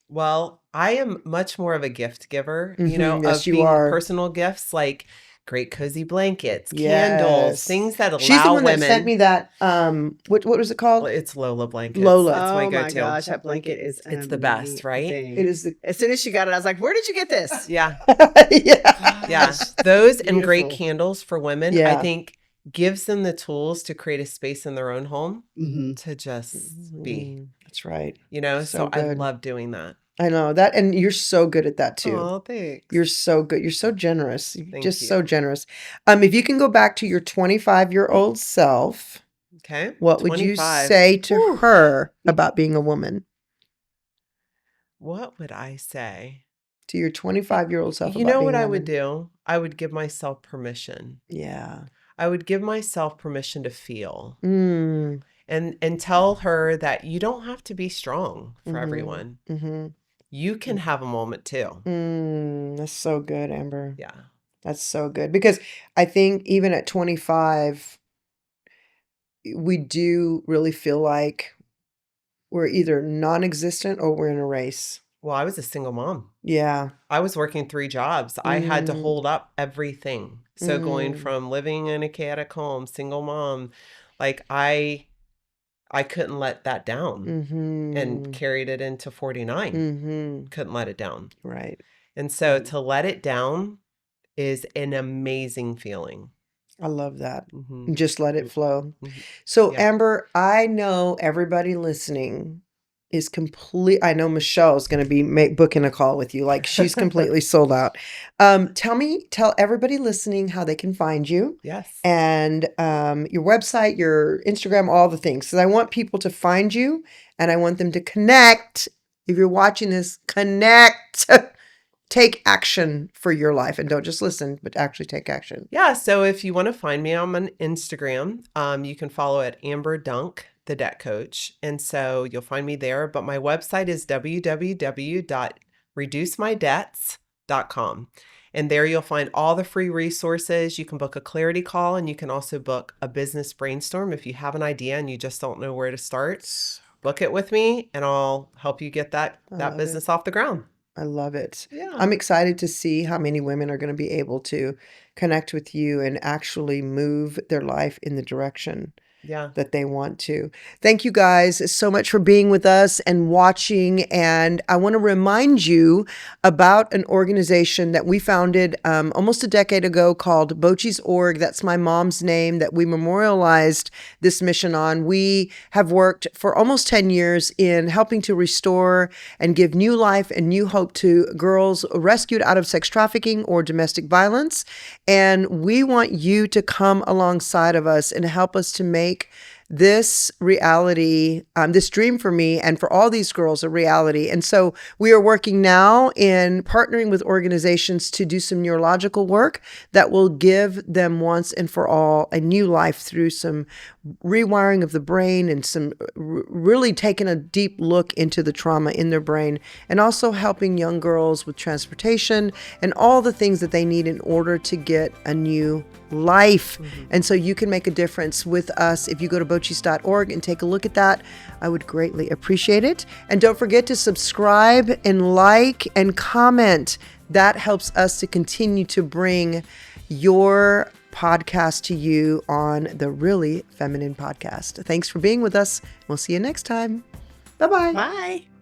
Well, I am much more of a gift giver, Yes, of you being are. Personal gifts, like great cozy blankets, candles, things that allow She's the one women. that sent me that, what was it called? Well, it's Lola blankets. Lola. That's my Oh go-to. my gosh, that blanket is It's the best, right? It is As soon as she got it, I was like, where did you get this? Yeah. yeah. Yeah. Those and great Beautiful. candles for women, Yeah. I think gives them the tools to create a space in their own home to just be, That's right. so I good. love doing that. I know that. And you're so good at that too. Oh, thanks. You're so good. You're so generous. Thank Just you. so generous. If you can go back to your 25-year-old self, Okay. what would you 25. say to her about being a woman? What would I say? To your 25-year-old self You about know being what a I woman? would do? I would give myself permission. Yeah. I would give myself permission to feel Mm. and tell her that you don't have to be strong for everyone. you can have a moment too. That's so good, Amber. Yeah. That's so good. Because I think even at 25, we do really feel like we're either non-existent or we're in a race. Well, I was a single mom. Yeah. I was working 3 jobs. I had to hold up everything. So going from living in a chaotic home, single mom, like I couldn't let that down and carried it into 49. Couldn't let it down. Right. And so to let it down is an amazing feeling. I love that. Just let it flow. So Yeah. Amber, I know everybody listening is I know Michelle's going to be booking a call with you. Like she's completely sold out. Tell everybody listening how they can find you. Yes. And your website, your Instagram, all the things. Because I want people to find you and I want them to connect. If you're watching this, connect. Take action for your life, and don't just listen, but actually take action. Yeah. So if you want to find me, I'm on Instagram. You can follow at Amber Dunk, the debt coach. And so you'll find me there. But my website is www.reducemydebts.com. And there you'll find all the free resources. You can book a clarity call, and you can also book a business brainstorm. If you have an idea and you just don't know where to start, book it with me and I'll help you get that business off the ground. I love it. Yeah. I'm excited to see how many women are going to be able to connect with you and actually move their life in the direction that they want to. Thank you guys so much for being with us and watching. And I want to remind you about an organization that we founded almost a decade ago called Bochi's Org. That's my mom's name that we memorialized this mission on. We have worked for almost 10 years in helping to restore and give new life and new hope to girls rescued out of sex trafficking or domestic violence. And we want you to come alongside of us and help us to make this reality, this dream for me and for all these girls a reality. And so we are working now in partnering with organizations to do some neurological work that will give them once and for all a new life through some rewiring of the brain and some really taking a deep look into the trauma in their brain, and also helping young girls with transportation and all the things that they need in order to get a new life. And so you can make a difference with us if you go to bochis.org and take a look at that. I would greatly appreciate it. And don't forget to subscribe and like and comment. That helps us to continue to bring your podcast to you on the Really Feminine Podcast. Thanks for being with us. We'll see you next time. Bye-bye. Bye.